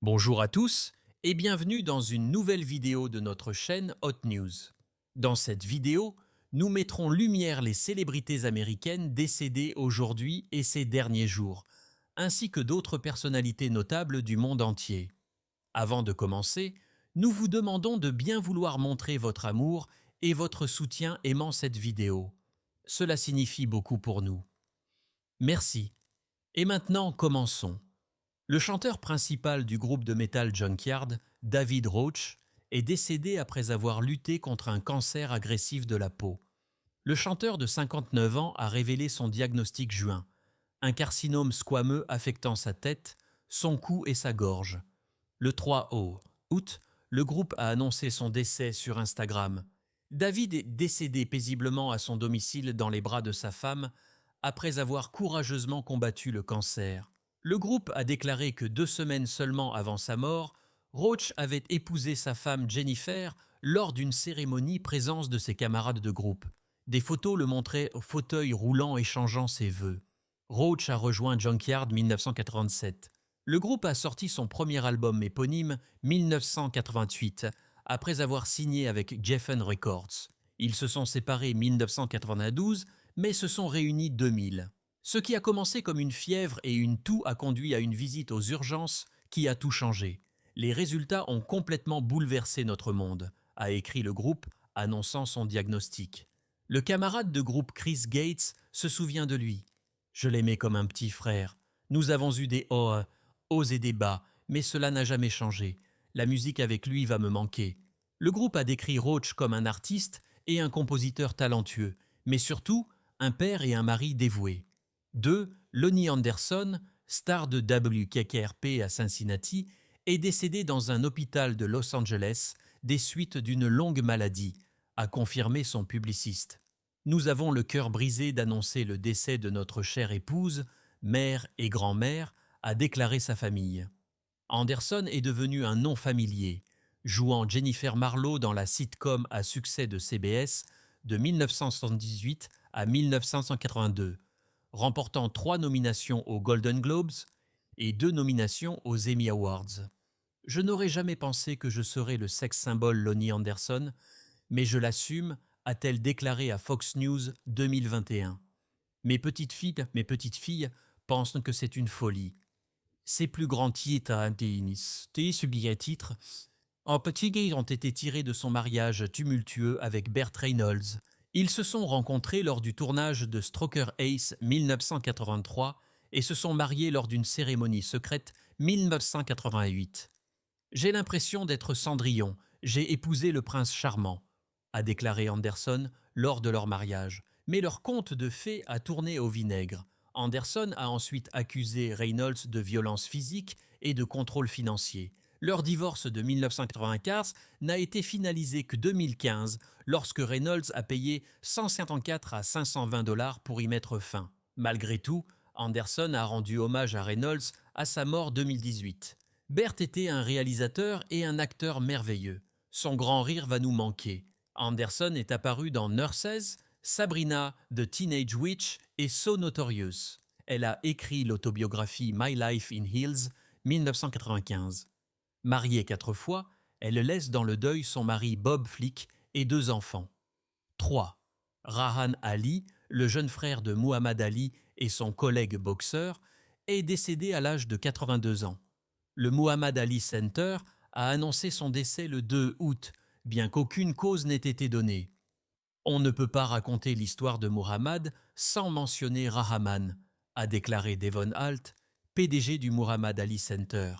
Bonjour à tous et bienvenue dans une nouvelle vidéo de notre chaîne Hot News. Dans cette vidéo, nous mettrons lumière les célébrités américaines décédées aujourd'hui et ces derniers jours, ainsi que d'autres personnalités notables du monde entier. Avant de commencer, nous vous demandons de bien vouloir montrer votre amour et votre soutien aimant cette vidéo. Cela signifie beaucoup pour nous. Merci. Et maintenant, commençons. Le chanteur principal du groupe de metal Junkyard, David Roach, est décédé après avoir lutté contre un cancer agressif de la peau. Le chanteur de 59 ans a révélé son diagnostic juin, un carcinome squameux affectant sa tête, son cou et sa gorge. Le 3 août, le groupe a annoncé son décès sur Instagram. David est décédé paisiblement à son domicile dans les bras de sa femme après avoir courageusement combattu le cancer. Le groupe a déclaré que 2 semaines seulement avant sa mort, Roach avait épousé sa femme Jennifer lors d'une cérémonie présence de ses camarades de groupe. Des photos le montraient au fauteuil roulant échangeant ses vœux. Roach a rejoint Junkyard 1987. Le groupe a sorti son premier album éponyme 1988 après avoir signé avec Geffen Records. Ils se sont séparés 1992 mais se sont réunis 2000. Ce qui a commencé comme une fièvre et une toux a conduit à une visite aux urgences qui a tout changé. Les résultats ont complètement bouleversé notre monde, a écrit le groupe, annonçant son diagnostic. Le camarade de groupe Chris Gates se souvient de lui. Je l'aimais comme un petit frère. Nous avons eu des hauts et des bas, mais cela n'a jamais changé. La musique avec lui va me manquer. Le groupe a décrit Roach comme un artiste et un compositeur talentueux, mais surtout un père et un mari dévoués. 2. Lonnie Anderson, star de WKKRP à Cincinnati, est décédé dans un hôpital de Los Angeles des suites d'une longue maladie, a confirmé son publiciste. Nous avons le cœur brisé d'annoncer le décès de notre chère épouse, mère et grand-mère, a déclaré sa famille. Anderson est devenu un nom familier, jouant Jennifer Marlowe dans la sitcom à succès de CBS de 1978 à 1982, remportant 3 nominations aux Golden Globes et 2 nominations aux Emmy Awards. Je n'aurais jamais pensé que je serais le sex symbole Lonnie Anderson, mais je l'assume, a-t-elle déclaré à Fox News 2021. Mes petites filles pensent que c'est une folie. Ses plus grands titres en petit ont été tirés de son mariage tumultueux avec Burt Reynolds. Ils se sont rencontrés lors du tournage de Stroker Ace 1983 et se sont mariés lors d'une cérémonie secrète 1988. J'ai l'impression d'être Cendrillon, j'ai épousé le prince charmant, a déclaré Anderson lors de leur mariage. Mais leur conte de fées a tourné au vinaigre. Anderson a ensuite accusé Reynolds de violence physique et de contrôle financier. Leur divorce de 1995 n'a été finalisé que 2015 lorsque Reynolds a payé 154 à 520 dollars pour y mettre fin. Malgré tout, Anderson a rendu hommage à Reynolds à sa mort 2018. Bert était un réalisateur et un acteur merveilleux. Son grand rire va nous manquer. Anderson est apparu dans Nurses, Sabrina the Teenage Witch et So Notorious. Elle a écrit l'autobiographie My Life in Heels 1995. Mariée 4 fois, elle laisse dans le deuil son mari Bob Flick et 2 enfants. 3. Rahan Ali, le jeune frère de Muhammad Ali et son collègue boxeur, est décédé à l'âge de 82 ans. Le Muhammad Ali Center a annoncé son décès le 2 août, bien qu'aucune cause n'ait été donnée. On ne peut pas raconter l'histoire de Muhammad sans mentionner Rahman, a déclaré Devon Alt, PDG du Muhammad Ali Center.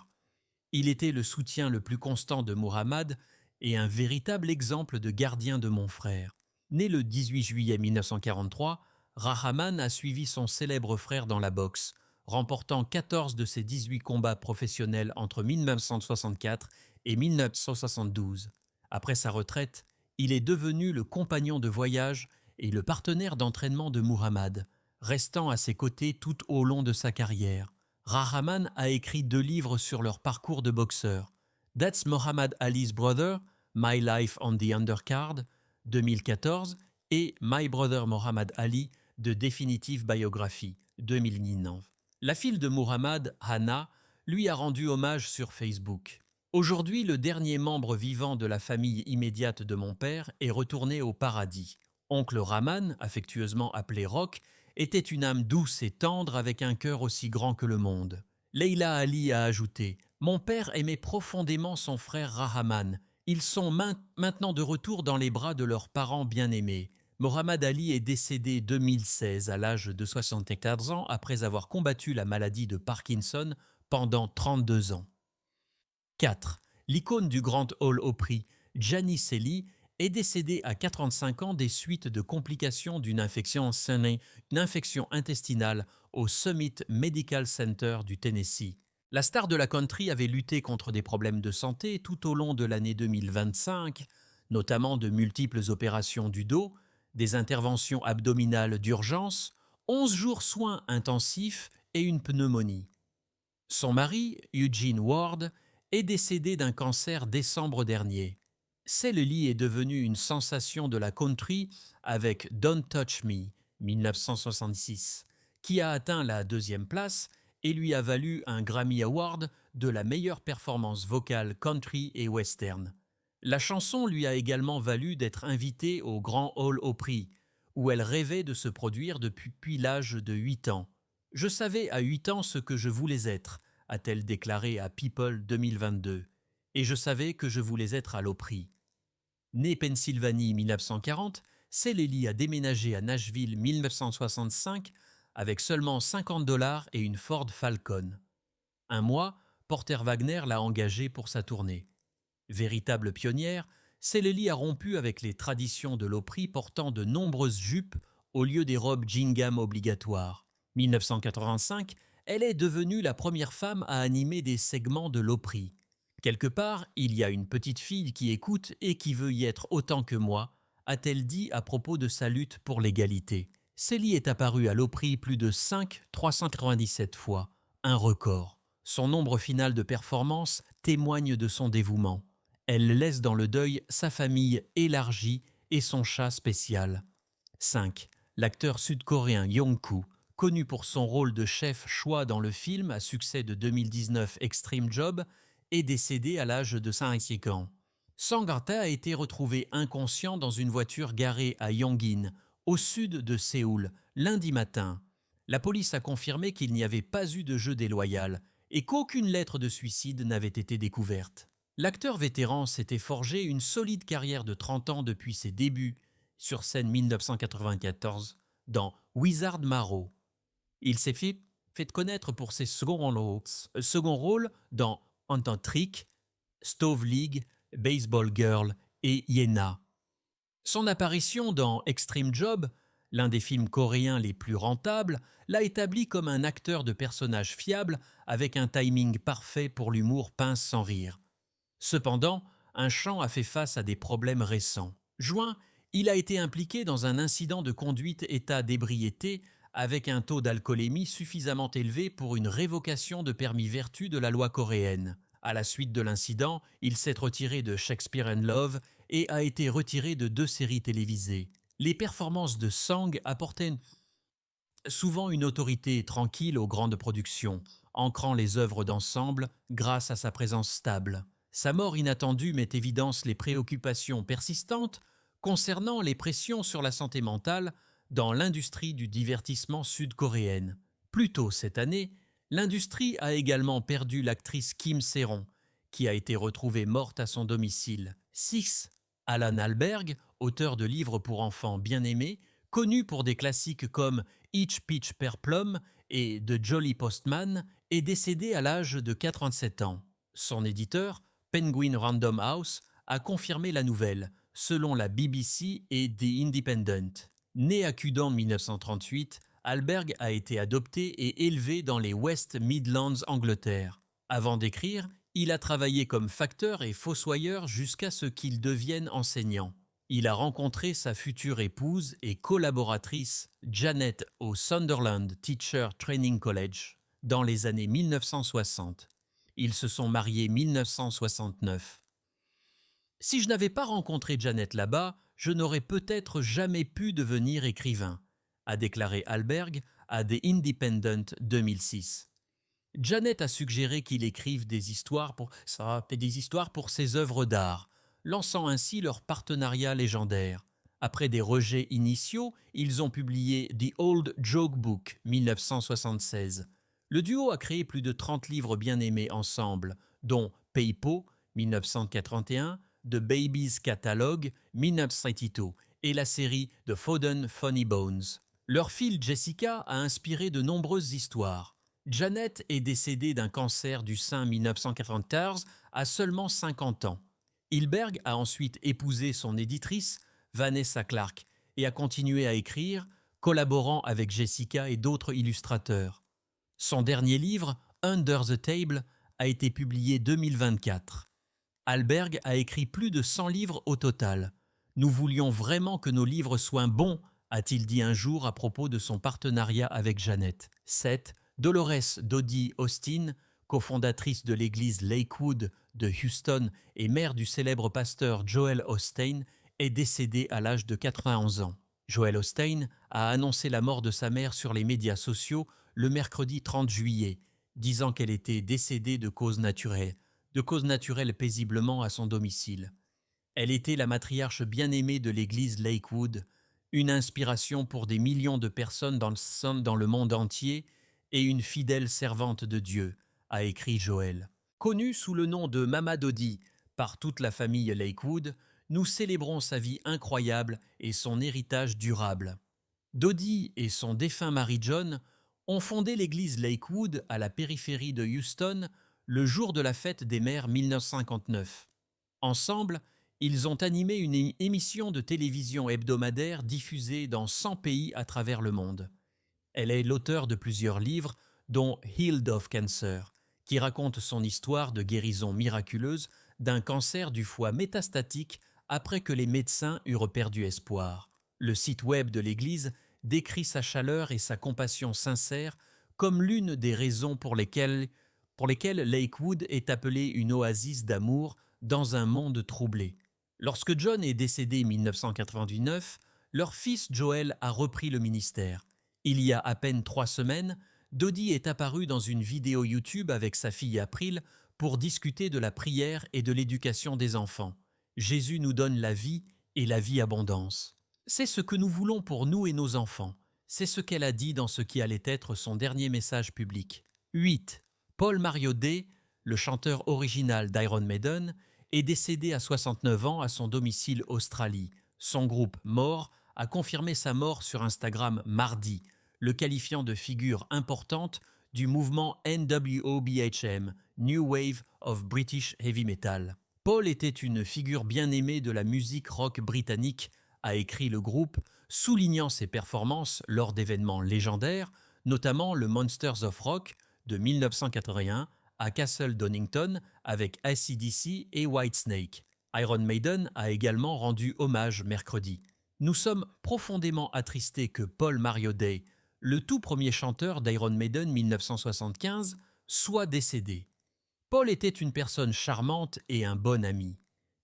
Il était le soutien le plus constant de Muhammad et un véritable exemple de gardien de mon frère. Né le 18 juillet 1943, Rahman a suivi son célèbre frère dans la boxe, remportant 14 de ses 18 combats professionnels entre 1964 et 1972. Après sa retraite, il est devenu le compagnon de voyage et le partenaire d'entraînement de Muhammad, restant à ses côtés tout au long de sa carrière. Rahman a écrit 2 livres sur leur parcours de boxeur. That's Muhammad Ali's Brother, My Life on the Undercard, 2014, et My Brother Muhammad Ali, The Definitive Biography, 2019. La fille de Muhammad, Hana, lui a rendu hommage sur Facebook. Aujourd'hui, le dernier membre vivant de la famille immédiate de mon père est retourné au paradis. Oncle Rahman, affectueusement appelé Rock, était une âme douce et tendre avec un cœur aussi grand que le monde. Leila Ali a ajouté « Mon père aimait profondément son frère Rahman. Ils sont maintenant de retour dans les bras de leurs parents bien-aimés. Mohamed Ali est décédé 2016 à l'âge de 74 ans après avoir combattu la maladie de Parkinson pendant 32 ans. 4. L'icône du Grand Ole Opry, Gianni Celli, est décédé à 45 ans des suites de complications d'une infection intestinale au Summit Medical Center du Tennessee. La star de la country avait lutté contre des problèmes de santé tout au long de l'année 2025, notamment de multiples opérations du dos, des interventions abdominales d'urgence, 11 jours soins intensifs et une pneumonie. Son mari, Eugene Ward, est décédé d'un cancer décembre dernier. Celli est devenu une sensation de la country avec Don't Touch Me, 1966, qui a atteint la 2e place et lui a valu un Grammy Award de la meilleure performance vocale country et western. La chanson lui a également valu d'être invitée au Grand Ole Opry, où elle rêvait de se produire depuis l'âge de 8 ans. « Je savais à 8 ans ce que je voulais être », a-t-elle déclaré à People 2022, « et je savais que je voulais être à l'Opry ». Née Pennsylvanie 1940, Celli a déménagé à Nashville 1965 avec seulement $50 et une Ford Falcon. Un mois, Porter Wagoner l'a engagée pour sa tournée. Véritable pionnière, Celli a rompu avec les traditions de l'Opry portant de nombreuses jupes au lieu des robes gingham obligatoires. 1985, elle est devenue la première femme à animer des segments de l'Opry. Quelque part, il y a une petite fille qui écoute et qui veut y être autant que moi, a-t-elle dit à propos de sa lutte pour l'égalité. Celli est apparue à l'Opry plus de 397 fois, un record. Son nombre final de performances témoigne de son dévouement. Elle laisse dans le deuil sa famille élargie et son chat spécial. 5. L'acteur sud-coréen Yong-koo, connu pour son rôle de chef choix dans le film à succès de 2019 Extreme Job, est décédé à l'âge de 5 ans. Sang-ta a été retrouvé inconscient dans une voiture garée à Yongin, au sud de Séoul, lundi matin. La police a confirmé qu'il n'y avait pas eu de jeu déloyal et qu'aucune lettre de suicide n'avait été découverte. L'acteur vétéran s'était forgé une solide carrière de 30 ans depuis ses débuts sur scène 1994 dans Wizard Marrow. Il s'est fait connaître pour ses seconds rôles dans Ant Trick, Stove League, Baseball Girl et Yena. Son apparition dans Extreme Job, l'un des films coréens les plus rentables, l'a établi comme un acteur de personnage fiable avec un timing parfait pour l'humour pince sans rire. Cependant, un chant a fait face à des problèmes récents. Juin, il a été impliqué dans un incident de conduite état d'ébriété avec un taux d'alcoolémie suffisamment élevé pour une révocation de permis vertu de la loi coréenne. À la suite de l'incident, il s'est retiré de Shakespeare in Love et a été retiré de 2 séries télévisées. Les performances de Sang apportaient souvent une autorité tranquille aux grandes productions, ancrant les œuvres d'ensemble grâce à sa présence stable. Sa mort inattendue met évidence les préoccupations persistantes concernant les pressions sur la santé mentale dans l'industrie du divertissement sud-coréenne. Plus tôt cette année, l'industrie a également perdu l'actrice Kim Se-ron, qui a été retrouvée morte à son domicile. 6. Alan Alberg, auteur de livres pour enfants bien aimés, connu pour des classiques comme Each Peach Per Plum et The Jolly Postman, est décédé à l'âge de 87 ans. Son éditeur, Penguin Random House, a confirmé la nouvelle, selon la BBC et The Independent. Né à Cudan en 1938, Alberg a été adopté et élevé dans les West Midlands, Angleterre. Avant d'écrire, il a travaillé comme facteur et fossoyeur jusqu'à ce qu'il devienne enseignant. Il a rencontré sa future épouse et collaboratrice Janet au Sunderland Teacher Training College dans les années 1960. Ils se sont mariés en 1969. Si je n'avais pas rencontré Janet là-bas, je n'aurais peut-être jamais pu devenir écrivain, a déclaré Alberg à The Independent 2006. Janet a suggéré qu'il écrive des histoires pour ses œuvres d'art, lançant ainsi leur partenariat légendaire. Après des rejets initiaux, ils ont publié The Old Joke Book 1976. Le duo a créé plus de 30 livres bien aimés ensemble, dont Peipo 1981, The Baby's Catalogue 1982 et la série The Foden Funny Bones. Leur fille Jessica a inspiré de nombreuses histoires. Janet est décédée d'un cancer du sein 1994 à seulement 50 ans. Hilberg a ensuite épousé son éditrice, Vanessa Clark, et a continué à écrire, collaborant avec Jessica et d'autres illustrateurs. Son dernier livre, Under the Table, a été publié 2024. Alberg a écrit plus de 100 livres au total. Nous voulions vraiment que nos livres soient bons, a-t-il dit un jour à propos de son partenariat avec Janet. 7. Dolores Dodie Austin, cofondatrice de l'église Lakewood de Houston et mère du célèbre pasteur Joel Osteen, est décédée à l'âge de 91 ans. Joel Osteen a annoncé la mort de sa mère sur les médias sociaux le mercredi 30 juillet, disant qu'elle était décédée de cause naturelle paisiblement à son domicile. Elle était la matriarche bien-aimée de l'église Lakewood, une inspiration pour des millions de personnes dans le monde entier et une fidèle servante de Dieu, a écrit Joel. Connue sous le nom de Mama Dodie par toute la famille Lakewood, nous célébrons sa vie incroyable et son héritage durable. Dodie et son défunt mari John ont fondé l'église Lakewood à la périphérie de Houston le jour de la fête des mères 1959. Ensemble, ils ont animé une émission de télévision hebdomadaire diffusée dans 100 pays à travers le monde. Elle est l'auteure de plusieurs livres, dont Healed of Cancer, qui raconte son histoire de guérison miraculeuse d'un cancer du foie métastatique après que les médecins eurent perdu espoir. Le site web de l'Église décrit sa chaleur et sa compassion sincère comme l'une des raisons pour lesquelles Lakewood est appelée une oasis d'amour dans un monde troublé. Lorsque John est décédé en 1999, leur fils Joel a repris le ministère. Il y a à peine 3 semaines, Dodie est apparue dans une vidéo YouTube avec sa fille April pour discuter de la prière et de l'éducation des enfants. Jésus nous donne la vie et la vie abondance. C'est ce que nous voulons pour nous et nos enfants. C'est ce qu'elle a dit dans ce qui allait être son dernier message public. 8. Paul Mariodet, le chanteur original d'Iron Maiden, est décédé à 69 ans à son domicile Australie. Son groupe More a confirmé sa mort sur Instagram mardi, le qualifiant de figure importante du mouvement NWOBHM, New Wave of British Heavy Metal. Paul était une figure bien aimée de la musique rock britannique, a écrit le groupe, soulignant ses performances lors d'événements légendaires, notamment le Monsters of Rock de 1981 à Castle Donington avec AC/DC et Whitesnake. Iron Maiden a également rendu hommage mercredi. Nous sommes profondément attristés que Paul Mariodet, le tout premier chanteur d'Iron Maiden 1975, soit décédé. Paul était une personne charmante et un bon ami.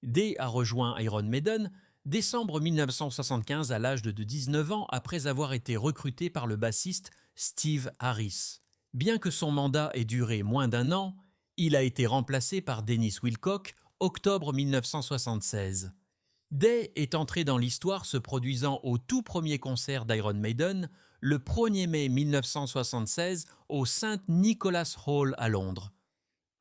Day a rejoint Iron Maiden décembre 1975 à l'âge de 19 ans après avoir été recruté par le bassiste Steve Harris. Bien que son mandat ait duré moins d'1 an, il a été remplacé par Dennis Wilcock octobre 1976. Day est entré dans l'histoire se produisant au tout premier concert d'Iron Maiden le 1er mai 1976 au St. Nicholas Hall à Londres.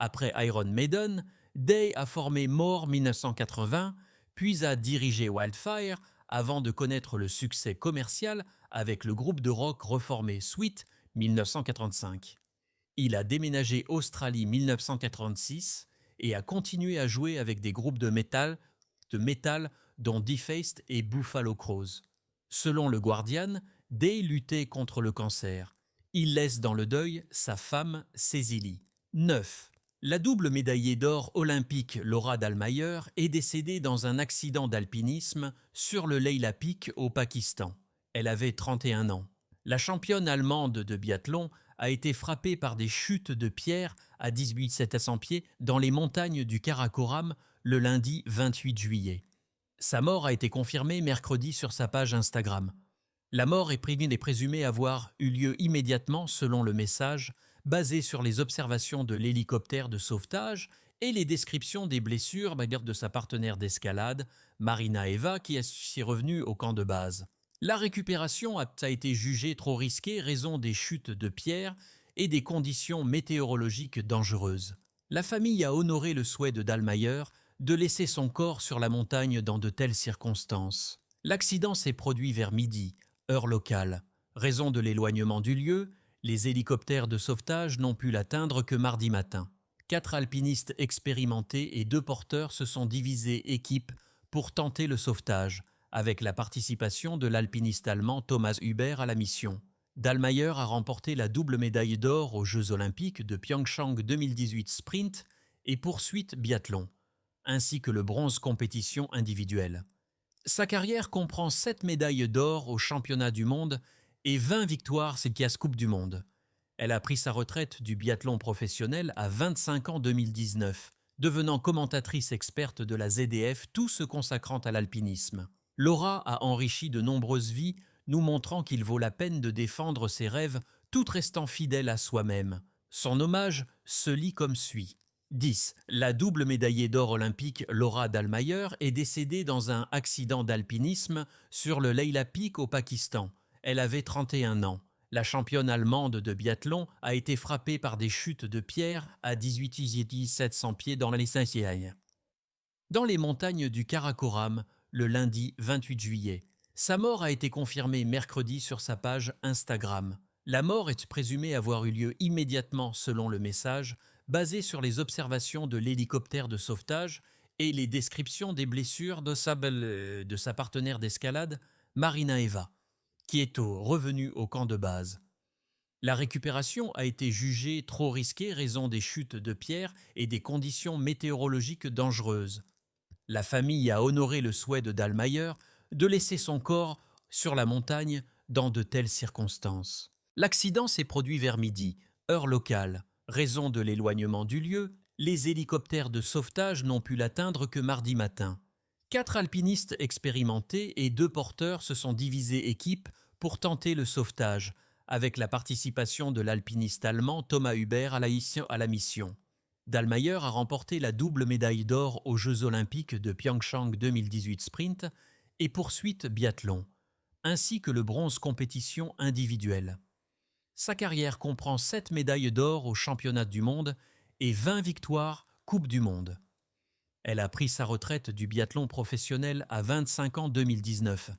Après Iron Maiden, Day a formé More 1980, puis a dirigé Wildfire avant de connaître le succès commercial avec le groupe de rock reformé Sweet 1985. Il a déménagé Australie 1986 et a continué à jouer avec des groupes de métal dont Defaced et Buffalo Crows. Selon le Guardian, Day luttait contre le cancer. Il laisse dans le deuil sa femme Cécilie. 9. La double médaillée d'or olympique Laura Dahlmeier est décédée dans un accident d'alpinisme sur le Leila Peak au Pakistan. Elle avait 31 ans. La championne allemande de biathlon a été frappée par des chutes de pierres à 1700 pieds dans les montagnes du Karakoram le lundi 28 juillet. Sa mort a été confirmée mercredi sur sa page Instagram. La mort est présumée avoir eu lieu immédiatement selon le message, basée sur les observations de l'hélicoptère de sauvetage et les descriptions des blessures de sa partenaire d'escalade, Marina Eva, qui est revenue au camp de base. La récupération a été jugée trop risquée raison des chutes de pierres et des conditions météorologiques dangereuses. La famille a honoré le souhait de Dallmayr de laisser son corps sur la montagne dans de telles circonstances. L'accident s'est produit vers midi, heure locale. Raison de l'éloignement du lieu, les hélicoptères de sauvetage n'ont pu l'atteindre que mardi matin. 4 alpinistes expérimentés et 2 porteurs se sont divisés équipe pour tenter le sauvetage, avec la participation de l'alpiniste allemand Thomas Huber à la mission. Dallmayr a remporté la double médaille d'or aux Jeux olympiques de Pyeongchang 2018 sprint et poursuite biathlon, ainsi que le bronze compétition individuelle. Sa carrière comprend 7 médailles d'or aux championnats du monde et 20 victoires Skias Coupe du Monde. Elle a pris sa retraite du biathlon professionnel à 25 ans 2019, devenant commentatrice experte de la ZDF, tout se consacrant à l'alpinisme. Laura a enrichi de nombreuses vies, nous montrant qu'il vaut la peine de défendre ses rêves tout restant fidèle à soi-même. Son hommage se lit comme suit. 10. La double médaillée d'or olympique Laura Dallmayr est décédée dans un accident d'alpinisme sur le Leila Peak au Pakistan. Elle avait 31 ans. La championne allemande de biathlon a été frappée par des chutes de pierre à 18 700 pieds dans l'Essentiel. Dans les montagnes du Karakoram, le lundi 28 juillet. Sa mort a été confirmée mercredi sur sa page Instagram. La mort est présumée avoir eu lieu immédiatement selon le message, basé sur les observations de l'hélicoptère de sauvetage et les descriptions des blessures de sa partenaire d'escalade, Marina Eva, qui est revenue au camp de base. La récupération a été jugée trop risquée raison des chutes de pierres et des conditions météorologiques dangereuses. La famille a honoré le souhait de Dallmayr de laisser son corps sur la montagne dans de telles circonstances. L'accident s'est produit vers midi, heure locale. Raison de l'éloignement du lieu, les hélicoptères de sauvetage n'ont pu l'atteindre que mardi matin. 4 alpinistes expérimentés et 2 porteurs se sont divisés équipe pour tenter le sauvetage, avec la participation de l'alpiniste allemand Thomas Huber à la mission. Dallmayr a remporté la double médaille d'or aux Jeux olympiques de Pyeongchang 2018 sprint et poursuite biathlon, ainsi que le bronze compétition individuelle. Sa carrière comprend 7 médailles d'or aux championnats du monde et 20 victoires Coupe du Monde. Elle a pris sa retraite du biathlon professionnel à 25 ans 2019,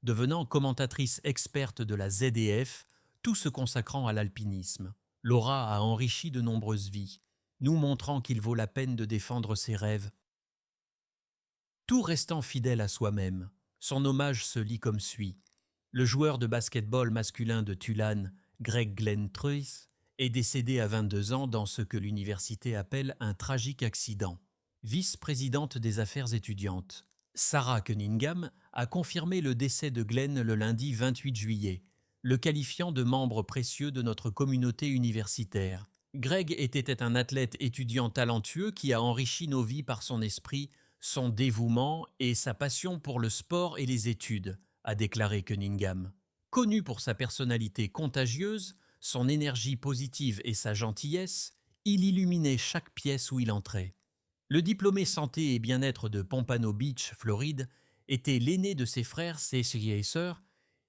devenant commentatrice experte de la ZDF, tout se consacrant à l'alpinisme. Laura a enrichi de nombreuses vies, nous montrant qu'il vaut la peine de défendre ses rêves, tout restant fidèle à soi-même. Son hommage se lit comme suit. Le joueur de basket-ball masculin de Tulane, Greg Glenn Truitt, est décédé à 22 ans dans ce que l'université appelle un tragique accident. Vice-présidente des affaires étudiantes, Sarah Cunningham a confirmé le décès de Glenn le lundi 28 juillet, le qualifiant de membre précieux de notre communauté universitaire. Greg était un athlète étudiant talentueux qui a enrichi nos vies par son esprit, son dévouement et sa passion pour le sport et les études, a déclaré Cunningham. Connu pour sa personnalité contagieuse, son énergie positive et sa gentillesse, il illuminait chaque pièce où il entrait. Le diplômé santé et bien-être de Pompano Beach, Floride, était l'aîné de ses frères et sœurs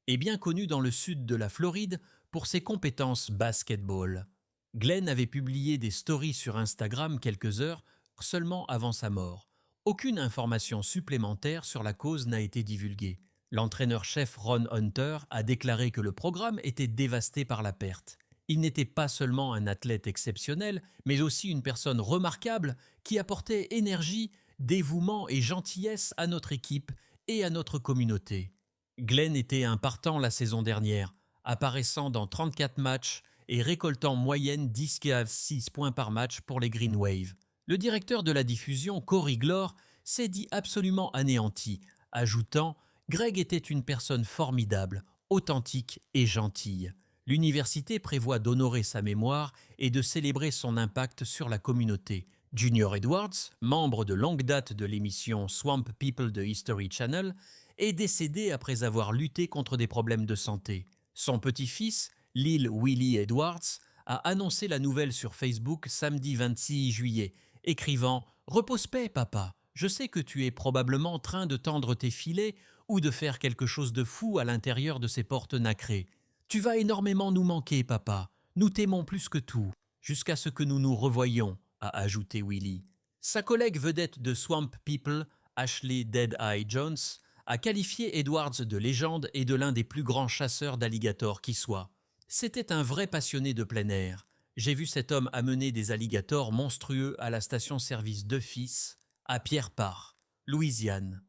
et bien connu dans le sud de la Floride pour ses compétences basketball. Glenn avait publié des stories sur Instagram quelques heures seulement avant sa mort. Aucune information supplémentaire sur la cause n'a été divulguée. L'entraîneur-chef Ron Hunter a déclaré que le programme était dévasté par la perte. Il n'était pas seulement un athlète exceptionnel, mais aussi une personne remarquable qui apportait énergie, dévouement et gentillesse à notre équipe et à notre communauté. Glenn était un partant la saison dernière, apparaissant dans 34 matchs et récoltant en moyenne 10,6 points par match pour les Green Wave. Le directeur de la diffusion, Corey Glore, s'est dit absolument anéanti, ajoutant « Greg était une personne formidable, authentique et gentille. L'université prévoit d'honorer sa mémoire et de célébrer son impact sur la communauté. » Junior Edwards, membre de longue date de l'émission Swamp People de History Channel, est décédé après avoir lutté contre des problèmes de santé. Son petit-fils, Lil Willie Edwards, a annoncé la nouvelle sur Facebook samedi 26 juillet, écrivant « Repose paix, papa. Je sais que tu es probablement en train de tendre tes filets ou de faire quelque chose de fou à l'intérieur de ces portes nacrées. Tu vas énormément nous manquer, papa. Nous t'aimons plus que tout. Jusqu'à ce que nous nous revoyions », a ajouté Willie. Sa collègue vedette de Swamp People, Ashley Dead-Eye Jones, a qualifié Edwards de légende et de l'un des plus grands chasseurs d'alligators qui soit. C'était un vrai passionné de plein air. J'ai vu cet homme amener des alligators monstrueux à la station-service Duffy's, à Pierre Parr, Louisiane.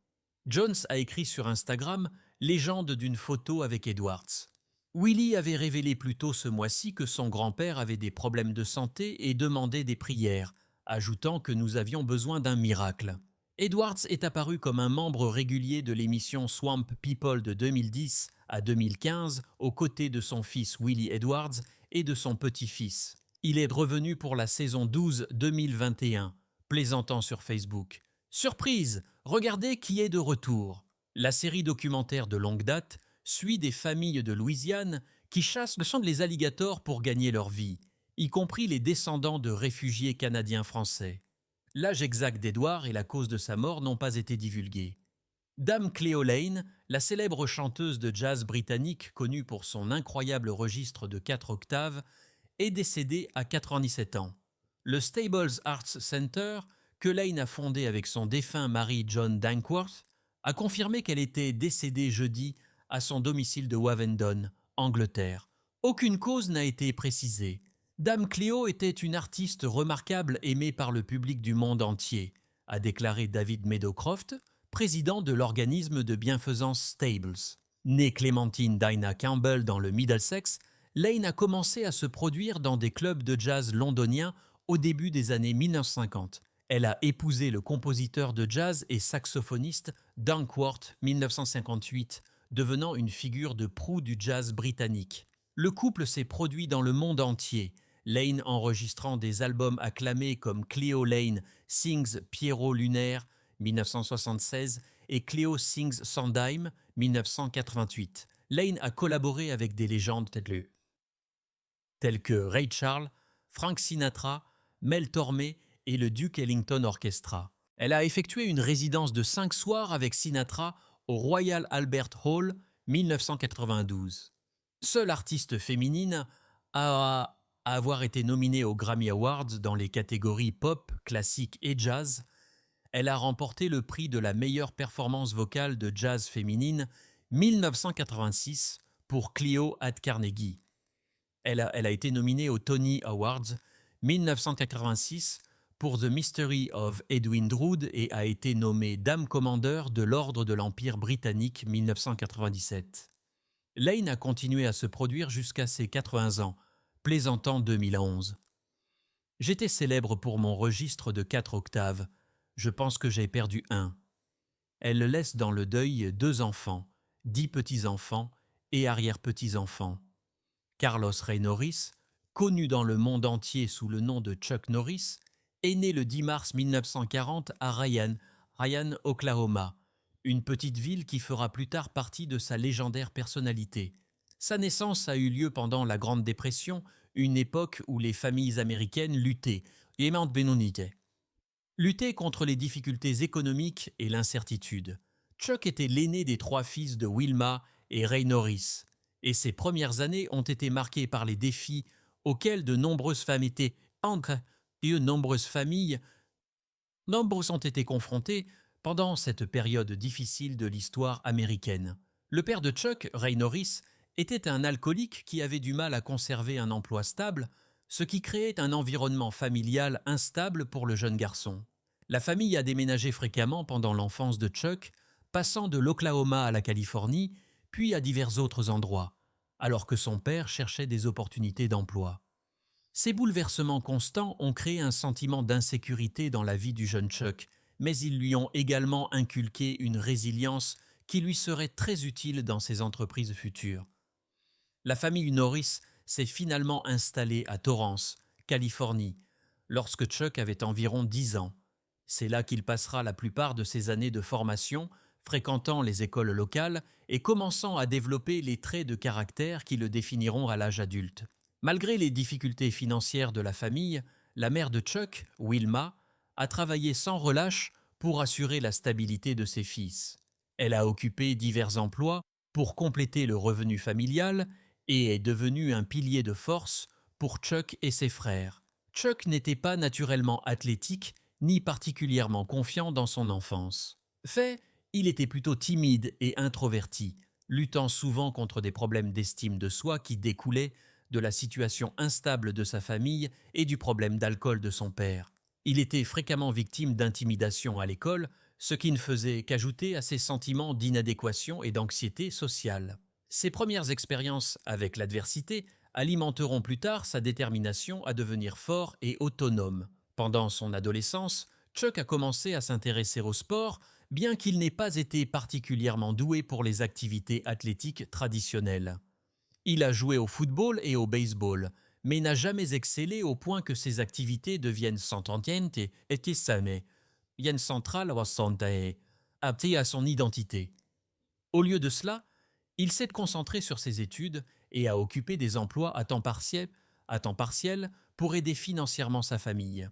Jones a écrit sur Instagram « Légende d'une photo avec Edwards ». Willie avait révélé plus tôt ce mois-ci que son grand-père avait des problèmes de santé et demandait des prières, ajoutant que nous avions besoin d'un miracle. Edwards est apparu comme un membre régulier de l'émission Swamp People de 2010 à 2015 aux côtés de son fils Willie Edwards et de son petit-fils. Il est revenu pour la saison 12 2021, plaisantant sur Facebook. Surprise! Regardez qui est de retour! La série documentaire de longue date suit des familles de Louisiane qui chassent les alligators pour gagner leur vie, y compris les descendants de réfugiés canadiens-français. L'âge exact d'Edward et la cause de sa mort n'ont pas été divulgués. Dame Cleo Lane, la célèbre chanteuse de jazz britannique connue pour son incroyable registre de 4 octaves, est décédée à 97 ans. Le Stables Arts Center, que Lane a fondé avec son défunt mari John Dankworth, a confirmé qu'elle était décédée jeudi à son domicile de Wavendon, Angleterre. Aucune cause n'a été précisée. Dame Cleo était une artiste remarquable aimée par le public du monde entier, a déclaré David Meadowcroft, président de l'organisme de bienfaisance Stables. Née Clémentine Dinah Campbell dans le Middlesex, Lane a commencé à se produire dans des clubs de jazz londoniens au début des années 1950. Elle a épousé le compositeur de jazz et saxophoniste Dankworth 1958, devenant une figure de proue du jazz britannique. Le couple s'est produit dans le monde entier, Lane enregistrant des albums acclamés comme Cleo Lane Sings Pierrot Lunaire 1976 et Cleo Sings Sondheim 1988. Lane a collaboré avec des légendes telles que Ray Charles, Frank Sinatra, Mel Tormé et le Duke Ellington Orchestra. Elle a effectué une résidence de 5 soirs avec Sinatra au Royal Albert Hall 1992. Seule artiste féminine à avoir été nominée aux Grammy Awards dans les catégories pop, classique et jazz, elle a remporté le prix de la meilleure performance vocale de jazz féminine 1986 pour Clio at Carnegie. Elle a été nominée aux Tony Awards 1986 pour The Mystery of Edwin Drood et a été nommée Dame Commandeur de l'Ordre de l'Empire britannique 1997. Lane a continué à se produire jusqu'à ses 80 ans, plaisantant 2011. « J'étais célèbre pour mon registre de 4 octaves. Je pense que j'ai perdu un. » Elle laisse dans le deuil 2 enfants, 10 petits-enfants et arrière-petits-enfants. Carlos Ray Norris, connu dans le monde entier sous le nom de Chuck Norris, est né le 10 mars 1940 à Ryan, Oklahoma, une petite ville qui fera plus tard partie de sa légendaire personnalité. Sa naissance a eu lieu pendant la Grande Dépression, une époque où les familles américaines luttaient contre les difficultés économiques et l'incertitude. Chuck était l'aîné des 3 fils de Wilma et Ray Norris, et ses premières années ont été marquées par les défis auxquels nombreuses ont été confrontés pendant cette période difficile de l'histoire américaine. Le père de Chuck, Ray Norris, était un alcoolique qui avait du mal à conserver un emploi stable, ce qui créait un environnement familial instable pour le jeune garçon. La famille a déménagé fréquemment pendant l'enfance de Chuck, passant de l'Oklahoma à la Californie, puis à divers autres endroits, alors que son père cherchait des opportunités d'emploi. Ces bouleversements constants ont créé un sentiment d'insécurité dans la vie du jeune Chuck, mais ils lui ont également inculqué une résilience qui lui serait très utile dans ses entreprises futures. La famille Norris s'est finalement installée à Torrance, Californie, lorsque Chuck avait environ 10 ans. C'est là qu'il passera la plupart de ses années de formation, fréquentant les écoles locales et commençant à développer les traits de caractère qui le définiront à l'âge adulte. Malgré les difficultés financières de la famille, la mère de Chuck, Wilma, a travaillé sans relâche pour assurer la stabilité de ses fils. Elle a occupé divers emplois pour compléter le revenu familial et est devenue un pilier de force pour Chuck et ses frères. Chuck n'était pas naturellement athlétique ni particulièrement confiant dans son enfance. Fait, il était plutôt timide et introverti, luttant souvent contre des problèmes d'estime de soi qui découlaient de la situation instable de sa famille et du problème d'alcool de son père. Il était fréquemment victime d'intimidation à l'école, ce qui ne faisait qu'ajouter à ses sentiments d'inadéquation et d'anxiété sociale. Ses premières expériences avec l'adversité alimenteront plus tard sa détermination à devenir fort et autonome. Pendant son adolescence, Chuck a commencé à s'intéresser au sport, bien qu'il n'ait pas été particulièrement doué pour les activités athlétiques traditionnelles. Il a joué au football et au baseball, mais n'a jamais excellé au point que ses activités deviennent s'entendientes et qui s'aiment, bien centrales à aptées à son identité. Au lieu de cela, il s'est concentré sur ses études et a occupé des emplois à temps partiel pour aider financièrement sa famille.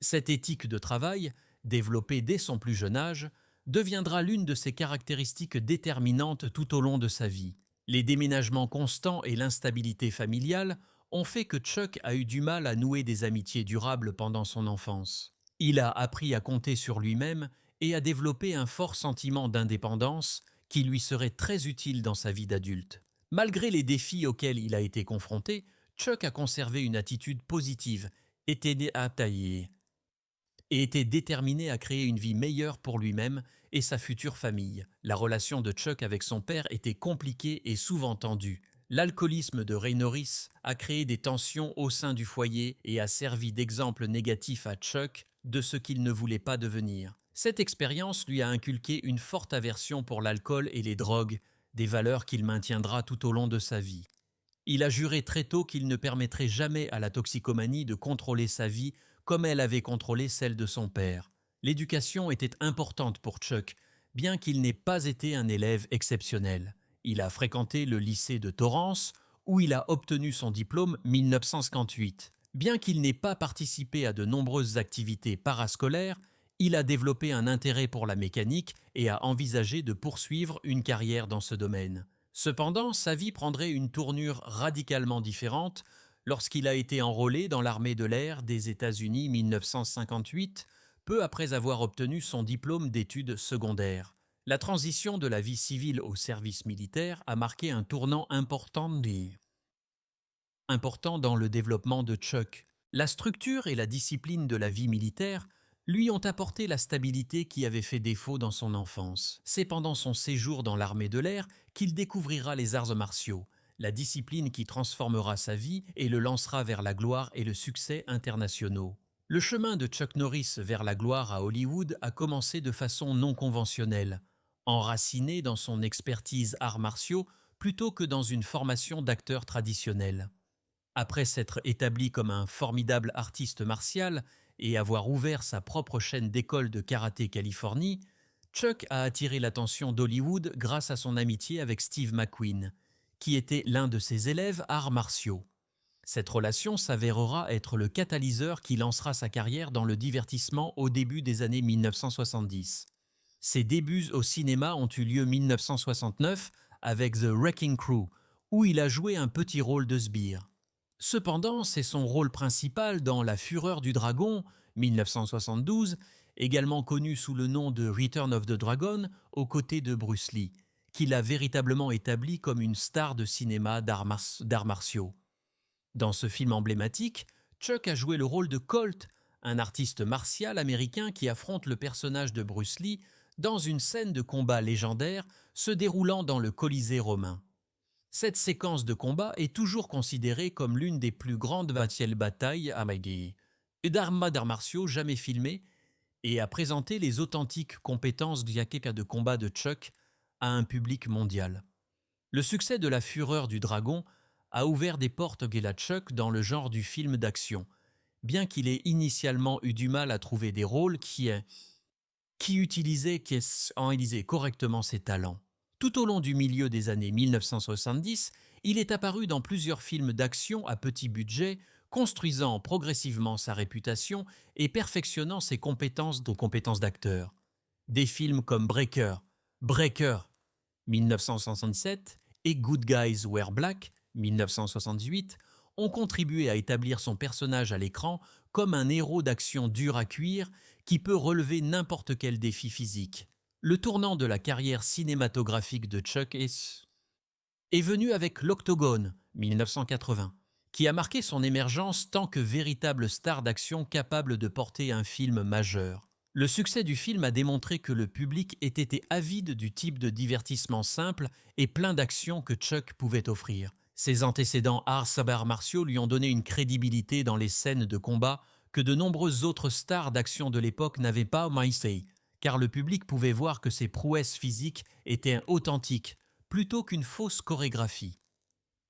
Cette éthique de travail, développée dès son plus jeune âge, deviendra l'une de ses caractéristiques déterminantes tout au long de sa vie. Les déménagements constants et l'instabilité familiale ont fait que Chuck a eu du mal à nouer des amitiés durables pendant son enfance. Il a appris à compter sur lui-même et a développé un fort sentiment d'indépendance qui lui serait très utile dans sa vie d'adulte. Malgré les défis auxquels il a été confronté, Chuck a conservé une attitude positive, et était déterminé à créer une vie meilleure pour lui-même et sa future famille. La relation de Chuck avec son père était compliquée et souvent tendue. L'alcoolisme de Ray Norris a créé des tensions au sein du foyer et a servi d'exemple négatif à Chuck de ce qu'il ne voulait pas devenir. Cette expérience lui a inculqué une forte aversion pour l'alcool et les drogues, des valeurs qu'il maintiendra tout au long de sa vie. Il a juré très tôt qu'il ne permettrait jamais à la toxicomanie de contrôler sa vie comme elle avait contrôlé celle de son père. L'éducation était importante pour Chuck, bien qu'il n'ait pas été un élève exceptionnel. Il a fréquenté le lycée de Torrance, où il a obtenu son diplôme 1958. Bien qu'il n'ait pas participé à de nombreuses activités parascolaires, il a développé un intérêt pour la mécanique et a envisagé de poursuivre une carrière dans ce domaine. Cependant, sa vie prendrait une tournure radicalement différente lorsqu'il a été enrôlé dans l'armée de l'air des États-Unis 1958, peu après avoir obtenu son diplôme d'études secondaires. La transition de la vie civile au service militaire a marqué un tournant important dans le développement de Chuck. La structure et la discipline de la vie militaire lui ont apporté la stabilité qui avait fait défaut dans son enfance. C'est pendant son séjour dans l'armée de l'air qu'il découvrira les arts martiaux, la discipline qui transformera sa vie et le lancera vers la gloire et le succès internationaux. Le chemin de Chuck Norris vers la gloire à Hollywood a commencé de façon non conventionnelle, enraciné dans son expertise arts martiaux plutôt que dans une formation d'acteur traditionnel. Après s'être établi comme un formidable artiste martial et avoir ouvert sa propre chaîne d'école de karaté Californie, Chuck a attiré l'attention d'Hollywood grâce à son amitié avec Steve McQueen, qui était l'un de ses élèves arts martiaux. Cette relation s'avérera être le catalyseur qui lancera sa carrière dans le divertissement au début des années 1970. Ses débuts au cinéma ont eu lieu en 1969 avec The Wrecking Crew, où il a joué un petit rôle de sbire. Cependant, c'est son rôle principal dans La Fureur du Dragon, 1972, également connu sous le nom de Return of the Dragon, aux côtés de Bruce Lee, qui l'a véritablement établi comme une star de cinéma d'arts martiaux. Dans ce film emblématique, Chuck a joué le rôle de Colt, un artiste martial américain qui affronte le personnage de Bruce Lee dans une scène de combat légendaire se déroulant dans le Colisée romain. Cette séquence de combat est toujours considérée comme l'une des plus grandes batailles d'arts martiaux jamais filmées et a présenté les authentiques compétences de combat de Chuck à un public mondial. Le succès de La Fureur du Dragon a ouvert des portes à Chuck dans le genre du film d'action, bien qu'il ait initialement eu du mal à trouver des rôles qui utilisaient correctement ses talents. Tout au long du milieu des années 1970, Il est apparu dans plusieurs films d'action à petit budget, construisant progressivement sa réputation et perfectionnant ses compétences d'acteur. Des films comme Breaker 1967 et Good Guys Wear Black 1968 ont contribué à établir son personnage à l'écran comme un héros d'action dur à cuire qui peut relever n'importe quel défi physique. Le tournant de la carrière cinématographique de Chuck est venu avec l'Octogone 1980, qui a marqué son émergence tant que véritable star d'action capable de porter un film majeur. Le succès du film a démontré que le public ait été avide du type de divertissement simple et plein d'action que Chuck pouvait offrir. Ses antécédents arts martiaux lui ont donné une crédibilité dans les scènes de combat que de nombreuses autres stars d'action de l'époque n'avaient pas maîtrisé, car le public pouvait voir que ses prouesses physiques étaient authentiques, plutôt qu'une fausse chorégraphie.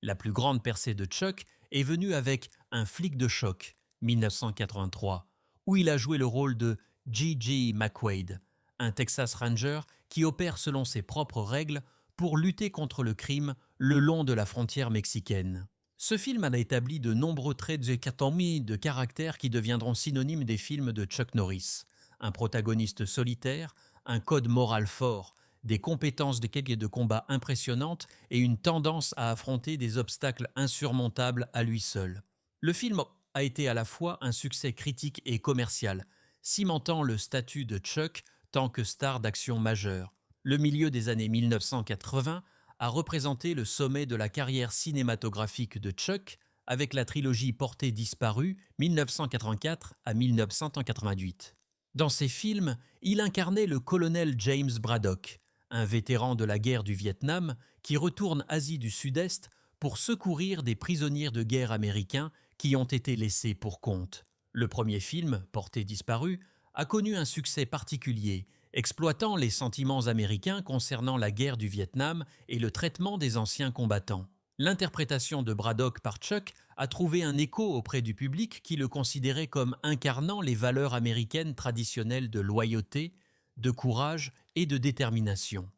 La plus grande percée de Chuck est venue avec Un flic de choc, 1983, où il a joué le rôle de G.G. McQuaid, un Texas Ranger qui opère selon ses propres règles pour lutter contre le crime le long de la frontière mexicaine. Ce film a établi de nombreux traits de caractère qui deviendront synonymes des films de Chuck Norris. Un protagoniste solitaire, un code moral fort, des compétences de combat impressionnantes et une tendance à affronter des obstacles insurmontables à lui seul. Le film a été à la fois un succès critique et commercial, cimentant le statut de Chuck tant que star d'action majeure. Le milieu des années 1980 a représenté le sommet de la carrière cinématographique de Chuck avec la trilogie Portée disparue 1984 à 1988. Dans ces films, il incarnait le colonel James Braddock, un vétéran de la guerre du Vietnam qui retourne Asie du Sud-Est pour secourir des prisonniers de guerre américains qui ont été laissés pour compte. Le premier film, Portée disparue, a connu un succès particulier, exploitant les sentiments américains concernant la guerre du Vietnam et le traitement des anciens combattants. L'interprétation de Braddock par Chuck a trouvé un écho auprès du public qui le considérait comme incarnant les valeurs américaines traditionnelles de loyauté, de courage et de détermination.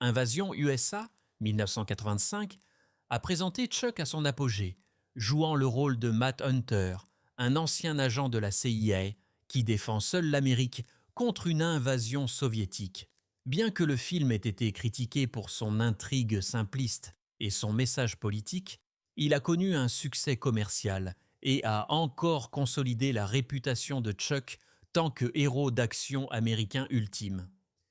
Invasion USA, 1985, a présenté Chuck à son apogée, jouant le rôle de Matt Hunter, un ancien agent de la CIA qui défend seul l'Amérique contre une invasion soviétique. Bien que le film ait été critiqué pour son intrigue simpliste et son message politique, il a connu un succès commercial et a encore consolidé la réputation de Chuck tant que héros d'action américain ultime.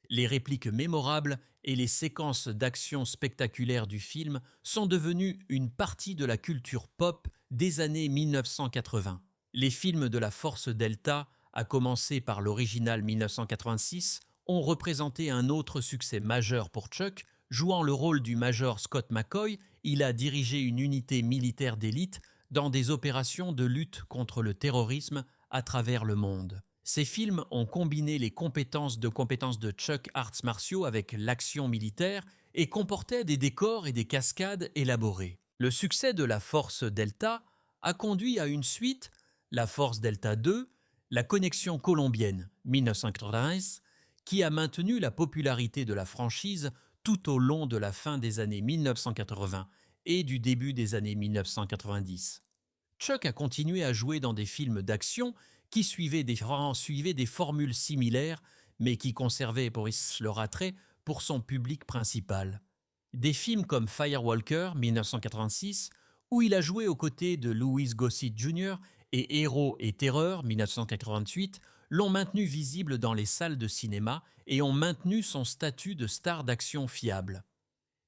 Les répliques mémorables et les séquences d'action spectaculaires du film sont devenues une partie de la culture pop des années 1980. Les films de la Force Delta, à commencer par l'original 1986, ont représenté un autre succès majeur pour Chuck. Jouant le rôle du major Scott McCoy, il a dirigé une unité militaire d'élite dans des opérations de lutte contre le terrorisme à travers le monde. Ces films ont combiné les compétences de Chuck arts martiaux avec l'action militaire et comportaient des décors et des cascades élaborés. Le succès de la Force Delta a conduit à une suite, la Force Delta 2, la Connexion colombienne 1990, qui a maintenu la popularité de la franchise tout au long de la fin des années 1980 et du début des années 1990. Chuck a continué à jouer dans des films d'action qui suivaient des formules similaires, mais qui conservaient leur attrait pour son public principal. Des films comme Firewalker 1986, où il a joué aux côtés de Louis Gossett Jr., et Héros et Terreur 1988, l'ont maintenu visible dans les salles de cinéma et ont maintenu son statut de star d'action fiable.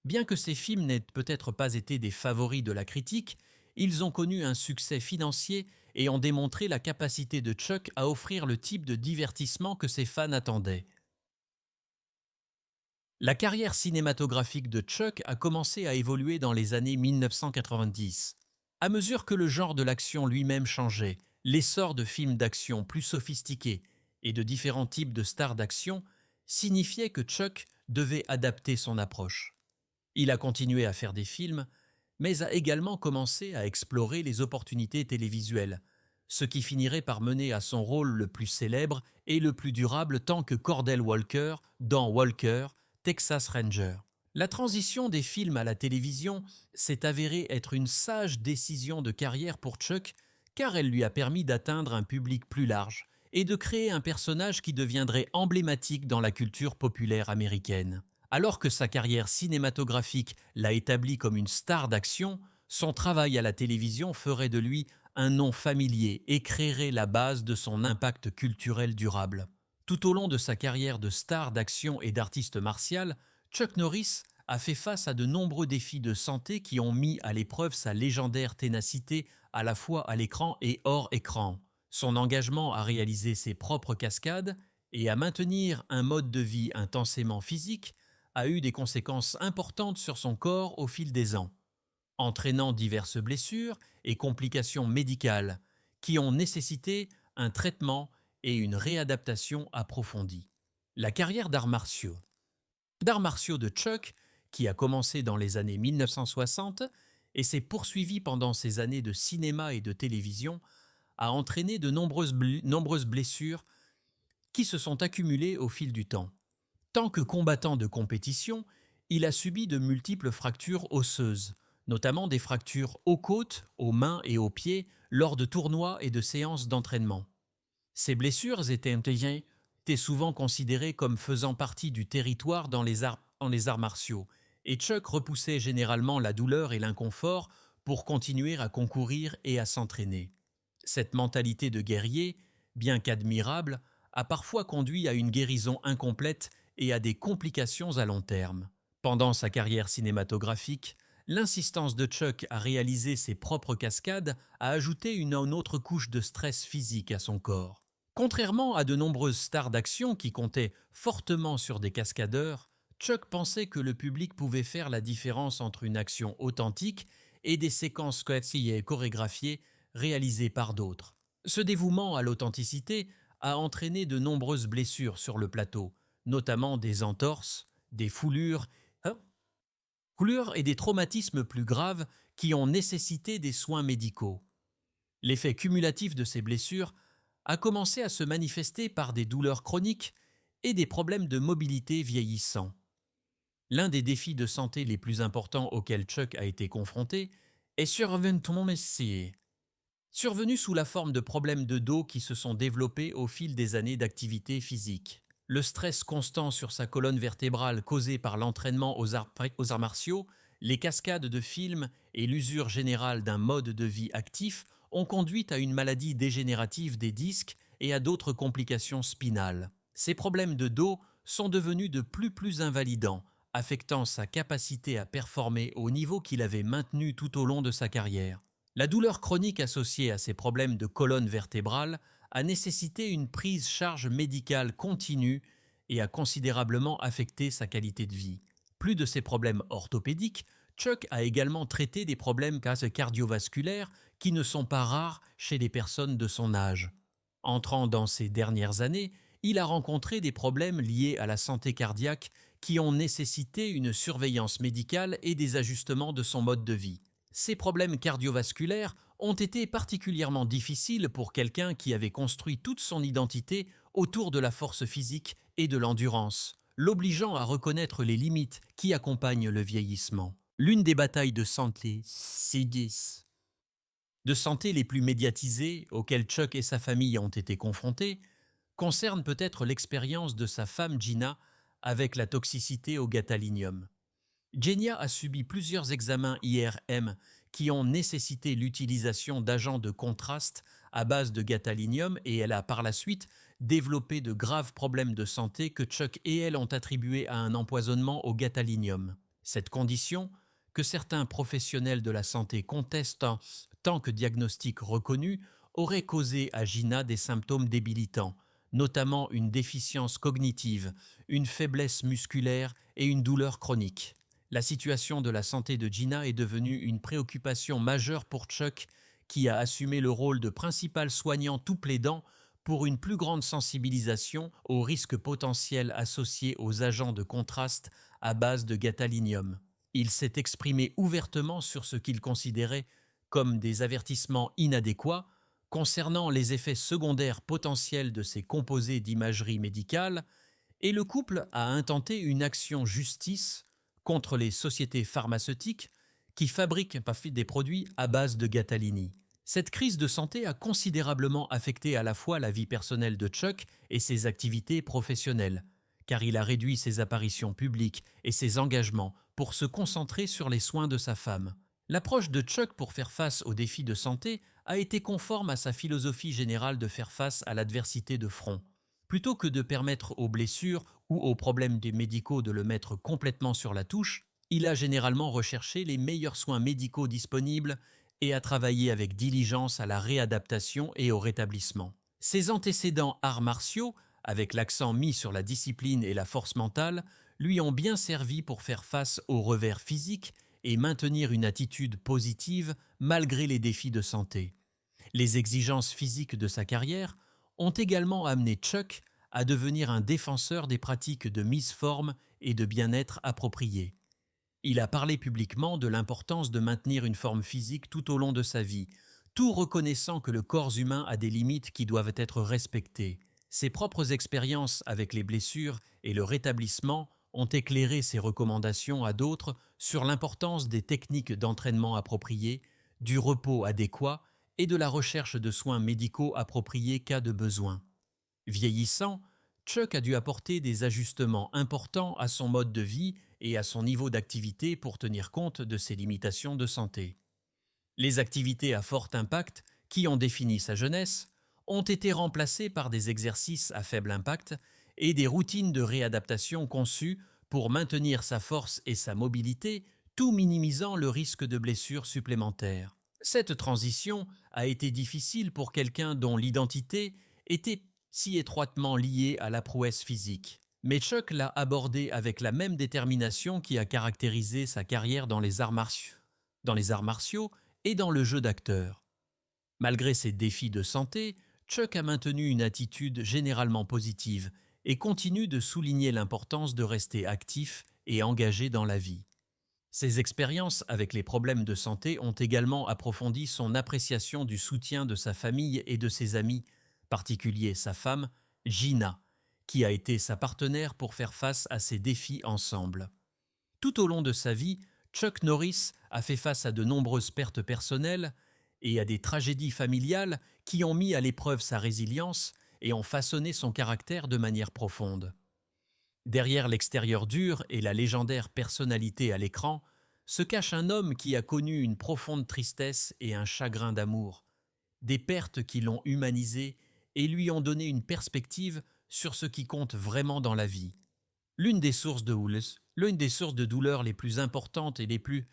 Bien que ces films n'aient peut-être pas été des favoris de la critique, ils ont connu un succès financier et ont démontré la capacité de Chuck à offrir le type de divertissement que ses fans attendaient. La carrière cinématographique de Chuck a commencé à évoluer dans les années 1990. À mesure que le genre de l'action lui-même changeait, l'essor de films d'action plus sophistiqués et de différents types de stars d'action signifiait que Chuck devait adapter son approche. Il a continué à faire des films, mais a également commencé à explorer les opportunités télévisuelles, ce qui finirait par mener à son rôle le plus célèbre et le plus durable tant que Cordell Walker dans Walker, Texas Ranger. La transition des films à la télévision s'est avérée être une sage décision de carrière pour Chuck car elle lui a permis d'atteindre un public plus large et de créer un personnage qui deviendrait emblématique dans la culture populaire américaine. Alors que sa carrière cinématographique l'a établi comme une star d'action, son travail à la télévision ferait de lui un nom familier et créerait la base de son impact culturel durable. Tout au long de sa carrière de star d'action et d'artiste martial, Chuck Norris a fait face à de nombreux défis de santé qui ont mis à l'épreuve sa légendaire ténacité à la fois à l'écran et hors écran. Son engagement à réaliser ses propres cascades et à maintenir un mode de vie intensément physique a eu des conséquences importantes sur son corps au fil des ans, entraînant diverses blessures et complications médicales qui ont nécessité un traitement et une réadaptation approfondie. La carrière d'arts martiaux de Chuck, qui a commencé dans les années 1960 et s'est poursuivie pendant ses années de cinéma et de télévision, a entraîné de nombreuses blessures qui se sont accumulées au fil du temps. Tant que combattant de compétition, il a subi de multiples fractures osseuses, notamment des fractures aux côtes, aux mains et aux pieds lors de tournois et de séances d'entraînement. Ces blessures étaient souvent considérées comme faisant partie du territoire dans les arts martiaux, et Chuck repoussait généralement la douleur et l'inconfort pour continuer à concourir et à s'entraîner. Cette mentalité de guerrier, bien qu'admirable, a parfois conduit à une guérison incomplète et à des complications à long terme. Pendant sa carrière cinématographique, l'insistance de Chuck à réaliser ses propres cascades a ajouté une autre couche de stress physique à son corps. Contrairement à de nombreuses stars d'action qui comptaient fortement sur des cascadeurs, Chuck pensait que le public pouvait faire la différence entre une action authentique et des séquences chorégraphiées réalisées par d'autres. Ce dévouement à l'authenticité a entraîné de nombreuses blessures sur le plateau, notamment des entorses, des foulures et des traumatismes plus graves qui ont nécessité des soins médicaux. L'effet cumulatif de ces blessures a commencé à se manifester par des douleurs chroniques et des problèmes de mobilité vieillissants. L'un des défis de santé les plus importants auxquels Chuck a été confronté est survenu sous la forme de problèmes de dos qui se sont développés au fil des années d'activité physique. Le stress constant sur sa colonne vertébrale causé par l'entraînement aux arts martiaux, les cascades de films et l'usure générale d'un mode de vie actif ont conduit à une maladie dégénérative des disques et à d'autres complications spinales. Ces problèmes de dos sont devenus de plus invalidants, affectant sa capacité à performer au niveau qu'il avait maintenu tout au long de sa carrière. La douleur chronique associée à ces problèmes de colonne vertébrale a nécessité une prise charge médicale continue et a considérablement affecté sa qualité de vie. Plus de ces problèmes orthopédiques, Chuck a également traité des problèmes cardiovasculaires qui ne sont pas rares chez les personnes de son âge. Entrant dans ces dernières années, il a rencontré des problèmes liés à la santé cardiaque qui ont nécessité une surveillance médicale et des ajustements de son mode de vie. Ces problèmes cardiovasculaires ont été particulièrement difficiles pour quelqu'un qui avait construit toute son identité autour de la force physique et de l'endurance, l'obligeant à reconnaître les limites qui accompagnent le vieillissement. L'une des batailles de santé les plus médiatisées auxquelles Chuck et sa famille ont été confrontés concerne peut-être l'expérience de sa femme Gina avec la toxicité au gadolinium. Genia a subi plusieurs examens IRM qui ont nécessité l'utilisation d'agents de contraste à base de gadolinium et elle a par la suite développé de graves problèmes de santé que Chuck et elle ont attribués à un empoisonnement au gadolinium. Cette condition, que certains professionnels de la santé contestent tant que diagnostic reconnu, aurait causé à Gina des symptômes débilitants, notamment une déficience cognitive, une faiblesse musculaire et une douleur chronique. La situation de la santé de Gina est devenue une préoccupation majeure pour Chuck, qui a assumé le rôle de principal soignant tout plaidant pour une plus grande sensibilisation aux risques potentiels associés aux agents de contraste à base de gadolinium. Il s'est exprimé ouvertement sur ce qu'il considérait comme des avertissements inadéquats concernant les effets secondaires potentiels de ces composés d'imagerie médicale, et le couple a intenté une action justice contre les sociétés pharmaceutiques qui fabriquent des produits à base de Gatalini. Cette crise de santé a considérablement affecté à la fois la vie personnelle de Chuck et ses activités professionnelles, car il a réduit ses apparitions publiques et ses engagements pour se concentrer sur les soins de sa femme. L'approche de Chuck pour faire face aux défis de santé a été conforme à sa philosophie générale de faire face à l'adversité de front. Plutôt que de permettre aux blessures ou aux problèmes des médicaux de le mettre complètement sur la touche, il a généralement recherché les meilleurs soins médicaux disponibles et a travaillé avec diligence à la réadaptation et au rétablissement. Ses antécédents arts martiaux, avec l'accent mis sur la discipline et la force mentale, lui ont bien servi pour faire face aux revers physiques et maintenir une attitude positive malgré les défis de santé. Les exigences physiques de sa carrière ont également amené Chuck à devenir un défenseur des pratiques de mise forme et de bien-être appropriées. Il a parlé publiquement de l'importance de maintenir une forme physique tout au long de sa vie, tout reconnaissant que le corps humain a des limites qui doivent être respectées. Ses propres expériences avec les blessures et le rétablissement ont éclairé ses recommandations à d'autres sur l'importance des techniques d'entraînement appropriées, du repos adéquat et de la recherche de soins médicaux appropriés cas de besoin. Vieillissant, Chuck a dû apporter des ajustements importants à son mode de vie et à son niveau d'activité pour tenir compte de ses limitations de santé. Les activités à fort impact, qui ont défini sa jeunesse, ont été remplacées par des exercices à faible impact et des routines de réadaptation conçues pour maintenir sa force et sa mobilité, tout minimisant le risque de blessures supplémentaires. Cette transition a été difficile pour quelqu'un dont l'identité était si étroitement liée à la prouesse physique. Mais Chuck l'a abordée avec la même détermination qui a caractérisé sa carrière dans les arts martiaux et dans le jeu d'acteur. Malgré ses défis de santé, Chuck a maintenu une attitude généralement positive et continue de souligner l'importance de rester actif et engagé dans la vie. Ses expériences avec les problèmes de santé ont également approfondi son appréciation du soutien de sa famille et de ses amis, particulier sa femme, Gina, qui a été sa partenaire pour faire face à ces défis ensemble. Tout au long de sa vie, Chuck Norris a fait face à de nombreuses pertes personnelles et à des tragédies familiales qui ont mis à l'épreuve sa résilience et ont façonné son caractère de manière profonde. Derrière l'extérieur dur et la légendaire personnalité à l'écran, se cache un homme qui a connu une profonde tristesse et un chagrin d'amour, des pertes qui l'ont humanisé et lui ont donné une perspective sur ce qui compte vraiment dans la vie. L'une des sources de douleur les plus importantes et les plus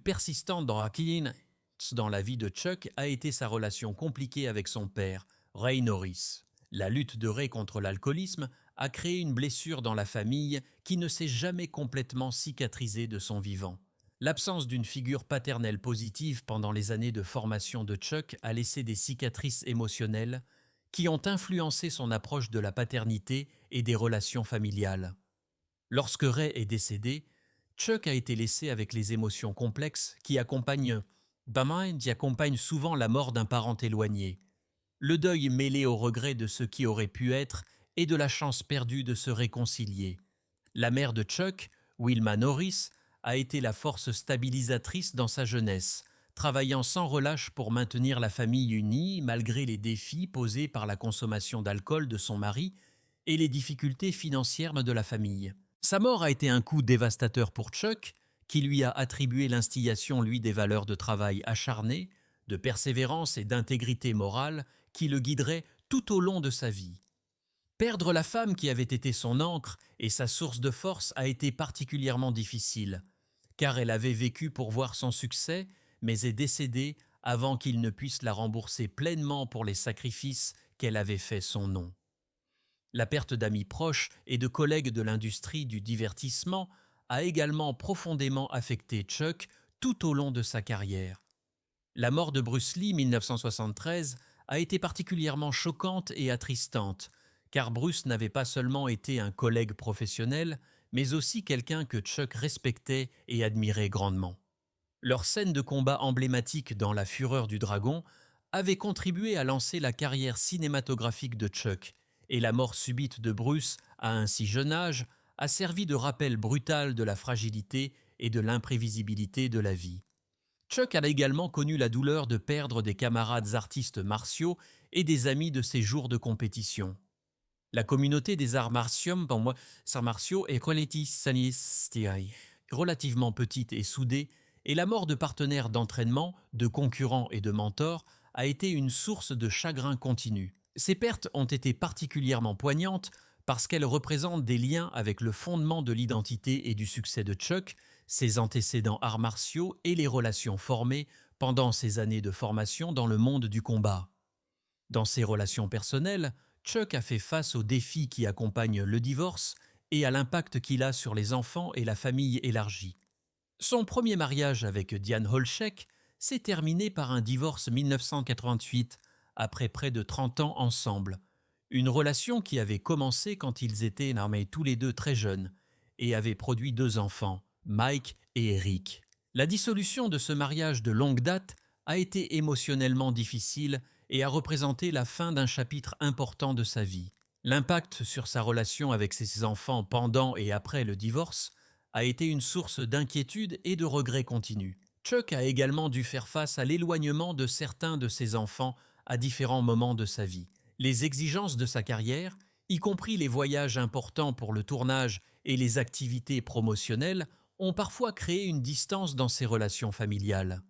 persistantes dans la vie de Chuck a été sa relation compliquée avec son père, Ray Norris. La lutte de Ray contre l'alcoolisme a créé une blessure dans la famille qui ne s'est jamais complètement cicatrisée de son vivant. L'absence d'une figure paternelle positive pendant les années de formation de Chuck a laissé des cicatrices émotionnelles qui ont influencé son approche de la paternité et des relations familiales. Lorsque Ray est décédé, Chuck a été laissé avec les émotions complexes qui accompagnent souvent la mort d'un parent éloigné. Le deuil mêlé au regret de ce qui aurait pu être et de la chance perdue de se réconcilier. La mère de Chuck, Wilma Norris, a été la force stabilisatrice dans sa jeunesse, travaillant sans relâche pour maintenir la famille unie malgré les défis posés par la consommation d'alcool de son mari et les difficultés financières de la famille. Sa mort a été un coup dévastateur pour Chuck, qui lui a attribué l'instillation, des valeurs de travail acharné, de persévérance et d'intégrité morale qui le guideraient tout au long de sa vie. Perdre la femme qui avait été son ancre et sa source de force a été particulièrement difficile, car elle avait vécu pour voir son succès, mais est décédée avant qu'il ne puisse la rembourser pleinement pour les sacrifices qu'elle avait fait son nom. La perte d'amis proches et de collègues de l'industrie du divertissement a également profondément affecté Chuck tout au long de sa carrière. La mort de Bruce Lee, 1973, a été particulièrement choquante et attristante, car Bruce n'avait pas seulement été un collègue professionnel, mais aussi quelqu'un que Chuck respectait et admirait grandement. Leur scène de combat emblématique dans La Fureur du Dragon avait contribué à lancer la carrière cinématographique de Chuck, et la mort subite de Bruce à un si jeune âge a servi de rappel brutal de la fragilité et de l'imprévisibilité de la vie. Chuck a également connu la douleur de perdre des camarades artistes martiaux et des amis de ses jours de compétition. La communauté des arts martiaux est relativement petite et soudée, et la mort de partenaires d'entraînement, de concurrents et de mentors a été une source de chagrin continu. Ces pertes ont été particulièrement poignantes parce qu'elles représentent des liens avec le fondement de l'identité et du succès de Chuck, ses antécédents arts martiaux et les relations formées pendant ses années de formation dans le monde du combat. Dans ses relations personnelles, Chuck a fait face aux défis qui accompagnent le divorce et à l'impact qu'il a sur les enfants et la famille élargie. Son premier mariage avec Diane Holchek s'est terminé par un divorce 1988, après près de 30 ans ensemble. Une relation qui avait commencé quand ils étaient tous les deux très jeunes et avait produit 2 enfants, Mike et Eric. La dissolution de ce mariage de longue date a été émotionnellement difficile et a représenté la fin d'un chapitre important de sa vie. L'impact sur sa relation avec ses enfants pendant et après le divorce a été une source d'inquiétude et de regrets continus. Chuck a également dû faire face à l'éloignement de certains de ses enfants à différents moments de sa vie. Les exigences de sa carrière, y compris les voyages importants pour le tournage et les activités promotionnelles, ont parfois créé une distance dans ses relations familiales.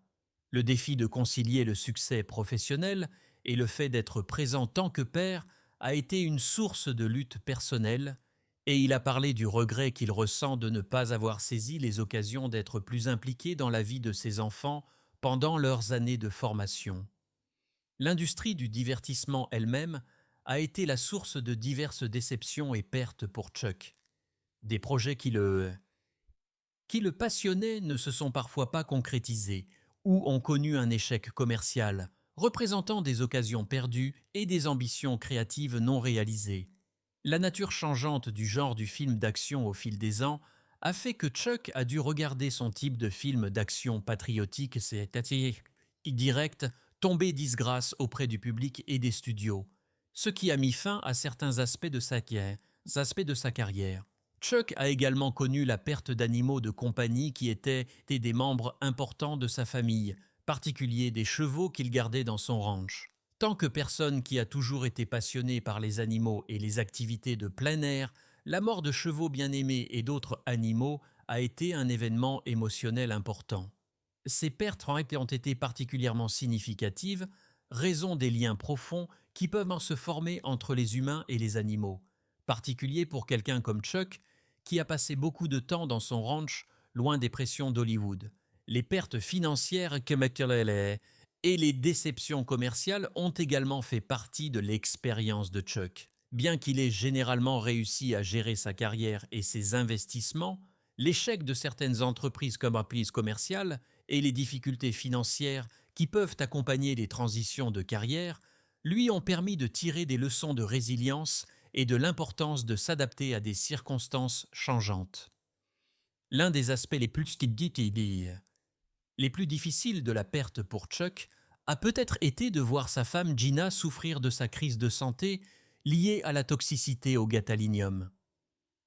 Le défi de concilier le succès professionnel et le fait d'être présent tant que père a été une source de lutte personnelle, et il a parlé du regret qu'il ressent de ne pas avoir saisi les occasions d'être plus impliqué dans la vie de ses enfants pendant leurs années de formation. L'industrie du divertissement elle-même a été la source de diverses déceptions et pertes pour Chuck. Des projets qui le passionnaient ne se sont parfois pas concrétisés ou ont connu un échec commercial, représentant des occasions perdues et des ambitions créatives non réalisées. La nature changeante du genre du film d'action au fil des ans a fait que Chuck a dû regarder son type de film d'action patriotique, c'est-à-dire direct, tomber disgrâce auprès du public et des studios, ce qui a mis fin à certains aspects de sa carrière. Chuck a également connu la perte d'animaux de compagnie qui étaient des membres importants de sa famille, particulier des chevaux qu'il gardait dans son ranch. Tant que personne qui a toujours été passionné par les animaux et les activités de plein air, la mort de chevaux bien-aimés et d'autres animaux a été un événement émotionnel important. Ces pertes ont été particulièrement significatives, raison des liens profonds qui peuvent se former entre les humains et les animaux, particulier pour quelqu'un comme Chuck, qui a passé beaucoup de temps dans son ranch, loin des pressions d'Hollywood. Les pertes financières et les déceptions commerciales ont également fait partie de l'expérience de Chuck. Bien qu'il ait généralement réussi à gérer sa carrière et ses investissements, l'échec de certaines entreprises commerciales et les difficultés financières qui peuvent accompagner les transitions de carrière lui ont permis de tirer des leçons de résilience et de l'importance de s'adapter à des circonstances changeantes. L'un des aspects les plus difficiles de la perte pour Chuck a peut-être été de voir sa femme Gina souffrir de sa crise de santé liée à la toxicité au gadolinium.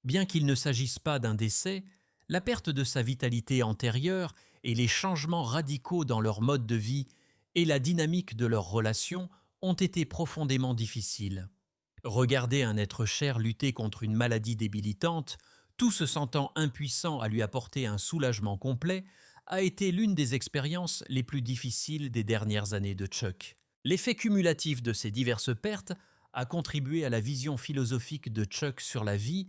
Bien qu'il ne s'agisse pas d'un décès, la perte de sa vitalité antérieure et les changements radicaux dans leur mode de vie et la dynamique de leur relation ont été profondément difficiles. Regarder un être cher lutter contre une maladie débilitante, tout se sentant impuissant à lui apporter un soulagement complet, a été l'une des expériences les plus difficiles des dernières années de Chuck. L'effet cumulatif de ces diverses pertes a contribué à la vision philosophique de Chuck sur la vie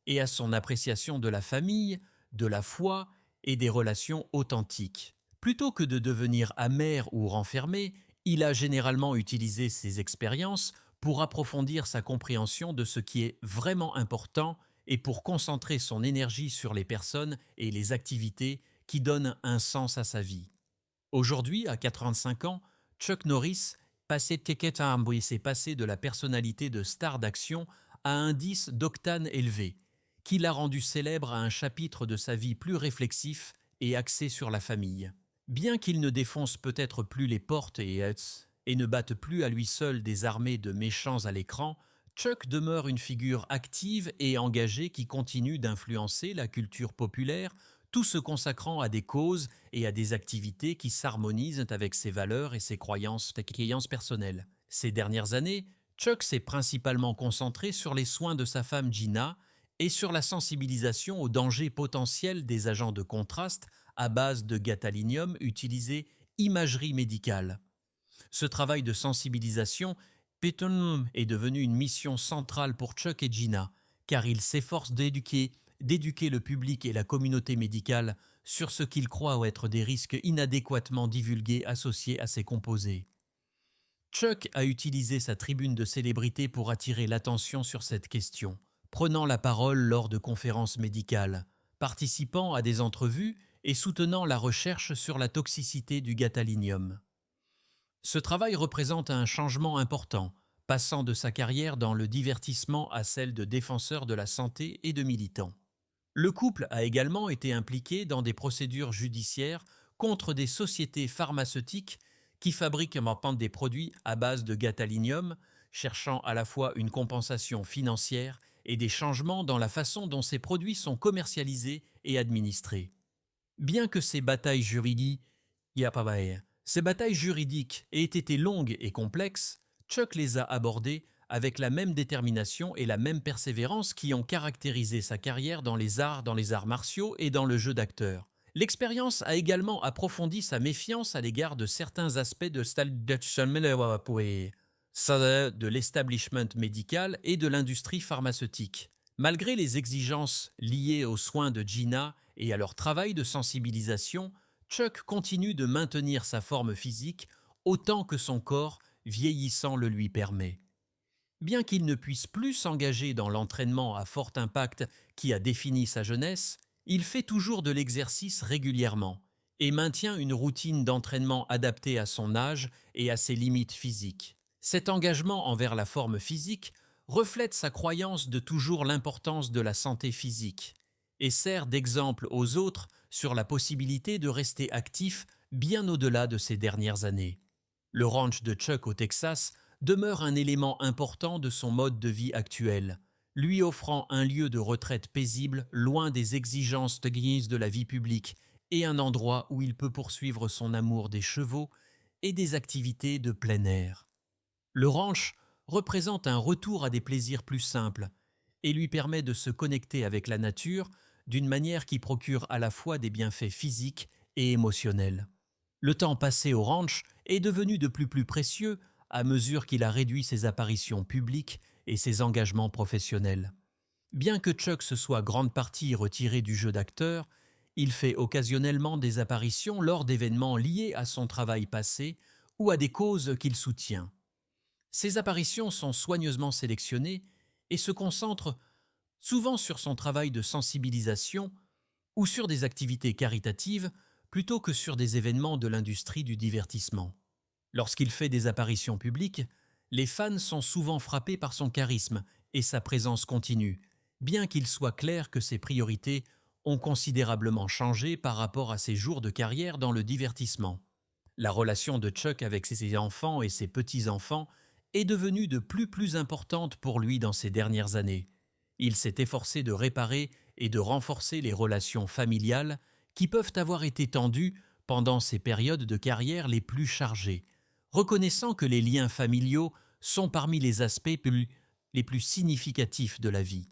et à son appréciation de la famille, de la foi et des relations authentiques. Plutôt que de devenir amer ou renfermé, il a généralement utilisé ces expériences pour approfondir sa compréhension de ce qui est vraiment important et pour concentrer son énergie sur les personnes et les activités qui donnent un sens à sa vie. Aujourd'hui, à 85 ans, Chuck Norris s'est passé de la personnalité de star d'action à un indice d'octane élevé, qui l'a rendu célèbre à un chapitre de sa vie plus réflexif et axé sur la famille. Bien qu'il ne défonce peut-être plus les portes et ne batte plus à lui seul des armées de méchants à l'écran, Chuck demeure une figure active et engagée qui continue d'influencer la culture populaire, tout se consacrant à des causes et à des activités qui s'harmonisent avec ses valeurs et ses croyances personnelles. Ces dernières années, Chuck s'est principalement concentré sur les soins de sa femme Gina et sur la sensibilisation aux dangers potentiels des agents de contraste à base de gadolinium utilisés imagerie médicale. Ce travail de sensibilisation est devenu une mission centrale pour Chuck et Gina, car ils s'efforcent d'éduquer le public et la communauté médicale sur ce qu'ils croient être des risques inadéquatement divulgués associés à ces composés. Chuck a utilisé sa tribune de célébrité pour attirer l'attention sur cette question, prenant la parole lors de conférences médicales, participant à des entrevues et soutenant la recherche sur la toxicité du gadolinium. Ce travail représente un changement important, passant de sa carrière dans le divertissement à celle de défenseur de la santé et de militant. Le couple a également été impliqué dans des procédures judiciaires contre des sociétés pharmaceutiques qui fabriquent des produits à base de gadolinium, cherchant à la fois une compensation financière et des changements dans la façon dont ces produits sont commercialisés et administrés. Bien que ces batailles juridiques aient été longues et complexes, Chuck les a abordées avec la même détermination et la même persévérance qui ont caractérisé sa carrière dans les arts martiaux et dans le jeu d'acteur. L'expérience a également approfondi sa méfiance à l'égard de certains aspects de l'establishment médical et de l'industrie pharmaceutique. Malgré les exigences liées aux soins de Gina et à leur travail de sensibilisation, Chuck continue de maintenir sa forme physique autant que son corps vieillissant le lui permet. Bien qu'il ne puisse plus s'engager dans l'entraînement à fort impact qui a défini sa jeunesse, il fait toujours de l'exercice régulièrement et maintient une routine d'entraînement adaptée à son âge et à ses limites physiques. Cet engagement envers la forme physique reflète sa croyance de toujours l'importance de la santé physique et sert d'exemple aux autres sur la possibilité de rester actif bien au-delà de ces dernières années. Le ranch de Chuck au Texas demeure un élément important de son mode de vie actuel, lui offrant un lieu de retraite paisible loin des exigences de la vie publique et un endroit où il peut poursuivre son amour des chevaux et des activités de plein air. Le ranch représente un retour à des plaisirs plus simples et lui permet de se connecter avec la nature d'une manière qui procure à la fois des bienfaits physiques et émotionnels. Le temps passé au ranch est devenu de plus précieux à mesure qu'il a réduit ses apparitions publiques et ses engagements professionnels. Bien que Chuck se soit grande partie retiré du jeu d'acteur, il fait occasionnellement des apparitions lors d'événements liés à son travail passé ou à des causes qu'il soutient. Ces apparitions sont soigneusement sélectionnées et se concentrent souvent sur son travail de sensibilisation ou sur des activités caritatives plutôt que sur des événements de l'industrie du divertissement. Lorsqu'il fait des apparitions publiques, les fans sont souvent frappés par son charisme et sa présence continue, bien qu'il soit clair que ses priorités ont considérablement changé par rapport à ses jours de carrière dans le divertissement. La relation de Chuck avec ses enfants et ses petits-enfants est devenue de plus importante pour lui dans ces dernières années. Il s'est efforcé de réparer et de renforcer les relations familiales qui peuvent avoir été tendues pendant ces périodes de carrière les plus chargées, reconnaissant que les liens familiaux sont parmi les aspects les plus significatifs de la vie.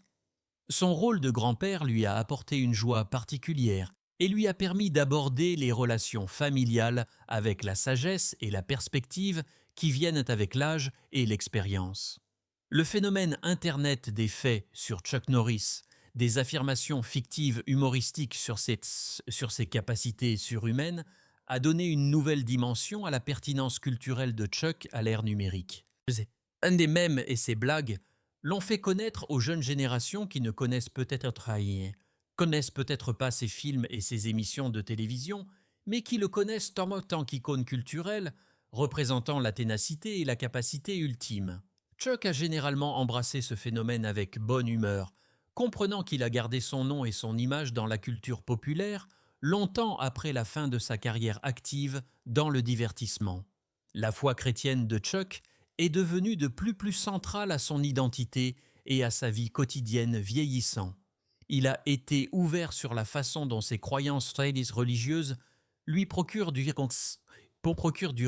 Son rôle de grand-père lui a apporté une joie particulière et lui a permis d'aborder les relations familiales avec la sagesse et la perspective qui viennent avec l'âge et l'expérience. Le phénomène Internet des faits sur Chuck Norris, des affirmations fictives humoristiques sur ses capacités surhumaines, a donné une nouvelle dimension à la pertinence culturelle de Chuck à l'ère numérique. Un des mèmes et ses blagues l'ont fait connaître aux jeunes générations qui ne connaissent peut-être pas ses films et ses émissions de télévision, mais qui le connaissent en tant qu'icône culturelle, représentant la ténacité et la capacité ultime. Chuck a généralement embrassé ce phénomène avec bonne humeur, comprenant qu'il a gardé son nom et son image dans la culture populaire longtemps après la fin de sa carrière active dans le divertissement. La foi chrétienne de Chuck est devenu de plus central à son identité et à sa vie quotidienne vieillissant. Il a été ouvert sur la façon dont ses croyances religieuses lui procurent du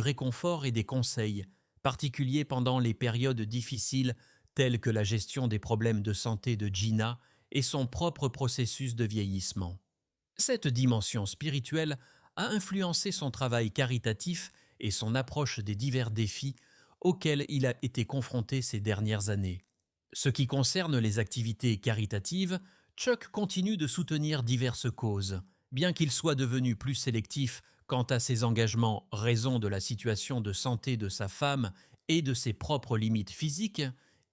réconfort et des conseils, particuliers pendant les périodes difficiles telles que la gestion des problèmes de santé de Gina et son propre processus de vieillissement. Cette dimension spirituelle a influencé son travail caritatif et son approche des divers défis auxquels il a été confronté ces dernières années. Ce qui concerne les activités caritatives, Chuck continue de soutenir diverses causes. Bien qu'il soit devenu plus sélectif quant à ses engagements, raison de la situation de santé de sa femme et de ses propres limites physiques,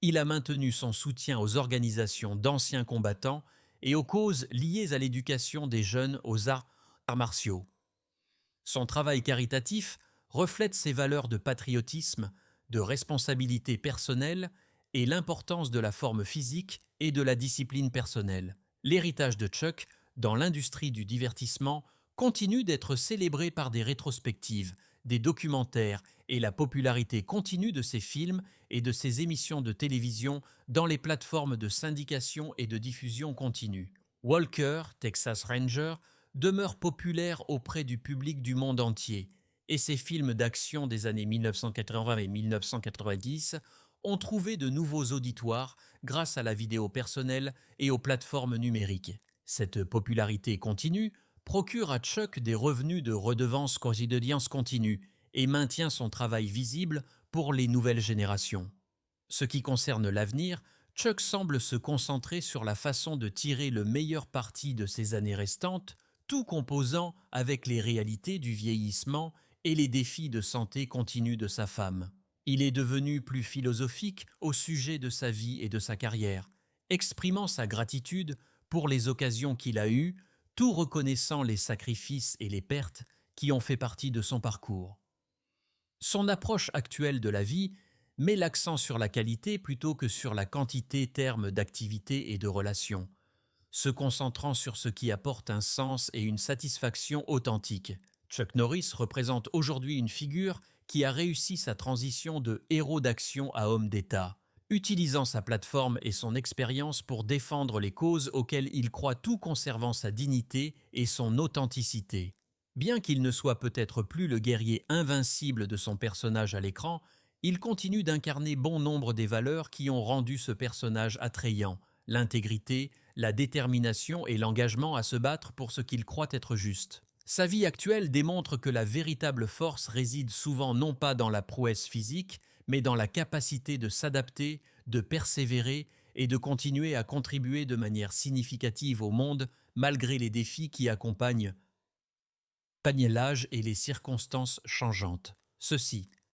il a maintenu son soutien aux organisations d'anciens combattants et aux causes liées à l'éducation des jeunes aux arts martiaux. Son travail caritatif reflète ses valeurs de patriotisme, de responsabilité personnelle et l'importance de la forme physique et de la discipline personnelle. L'héritage de Chuck dans l'industrie du divertissement continue d'être célébré par des rétrospectives, des documentaires et la popularité continue de ses films et de ses émissions de télévision dans les plateformes de syndication et de diffusion continue. Walker, Texas Ranger, demeure populaire auprès du public du monde entier, et ses films d'action des années 1980 et 1990 ont trouvé de nouveaux auditoires grâce à la vidéo personnelle et aux plateformes numériques. Cette popularité continue procure à Chuck des revenus de redevances d'audience continue et maintient son travail visible pour les nouvelles générations. Ce qui concerne l'avenir, Chuck semble se concentrer sur la façon de tirer le meilleur parti de ces années restantes, tout composant avec les réalités du vieillissement et les défis de santé continue de sa femme. Il est devenu plus philosophique au sujet de sa vie et de sa carrière, exprimant sa gratitude pour les occasions qu'il a eues, tout reconnaissant les sacrifices et les pertes qui ont fait partie de son parcours. Son approche actuelle de la vie met l'accent sur la qualité plutôt que sur la quantité termes d'activité et de relations, se concentrant sur ce qui apporte un sens et une satisfaction authentique. Chuck Norris représente aujourd'hui une figure qui a réussi sa transition de héros d'action à homme d'État, utilisant sa plateforme et son expérience pour défendre les causes auxquelles il croit tout conservant sa dignité et son authenticité. Bien qu'il ne soit peut-être plus le guerrier invincible de son personnage à l'écran, il continue d'incarner bon nombre des valeurs qui ont rendu ce personnage attrayant, l'intégrité, la détermination et l'engagement à se battre pour ce qu'il croit être juste. Sa vie actuelle démontre que la véritable force réside souvent non pas dans la prouesse physique, mais dans la capacité de s'adapter, de persévérer et de continuer à contribuer de manière significative au monde malgré les défis qui accompagnent l'âge et les circonstances changeantes. Ceci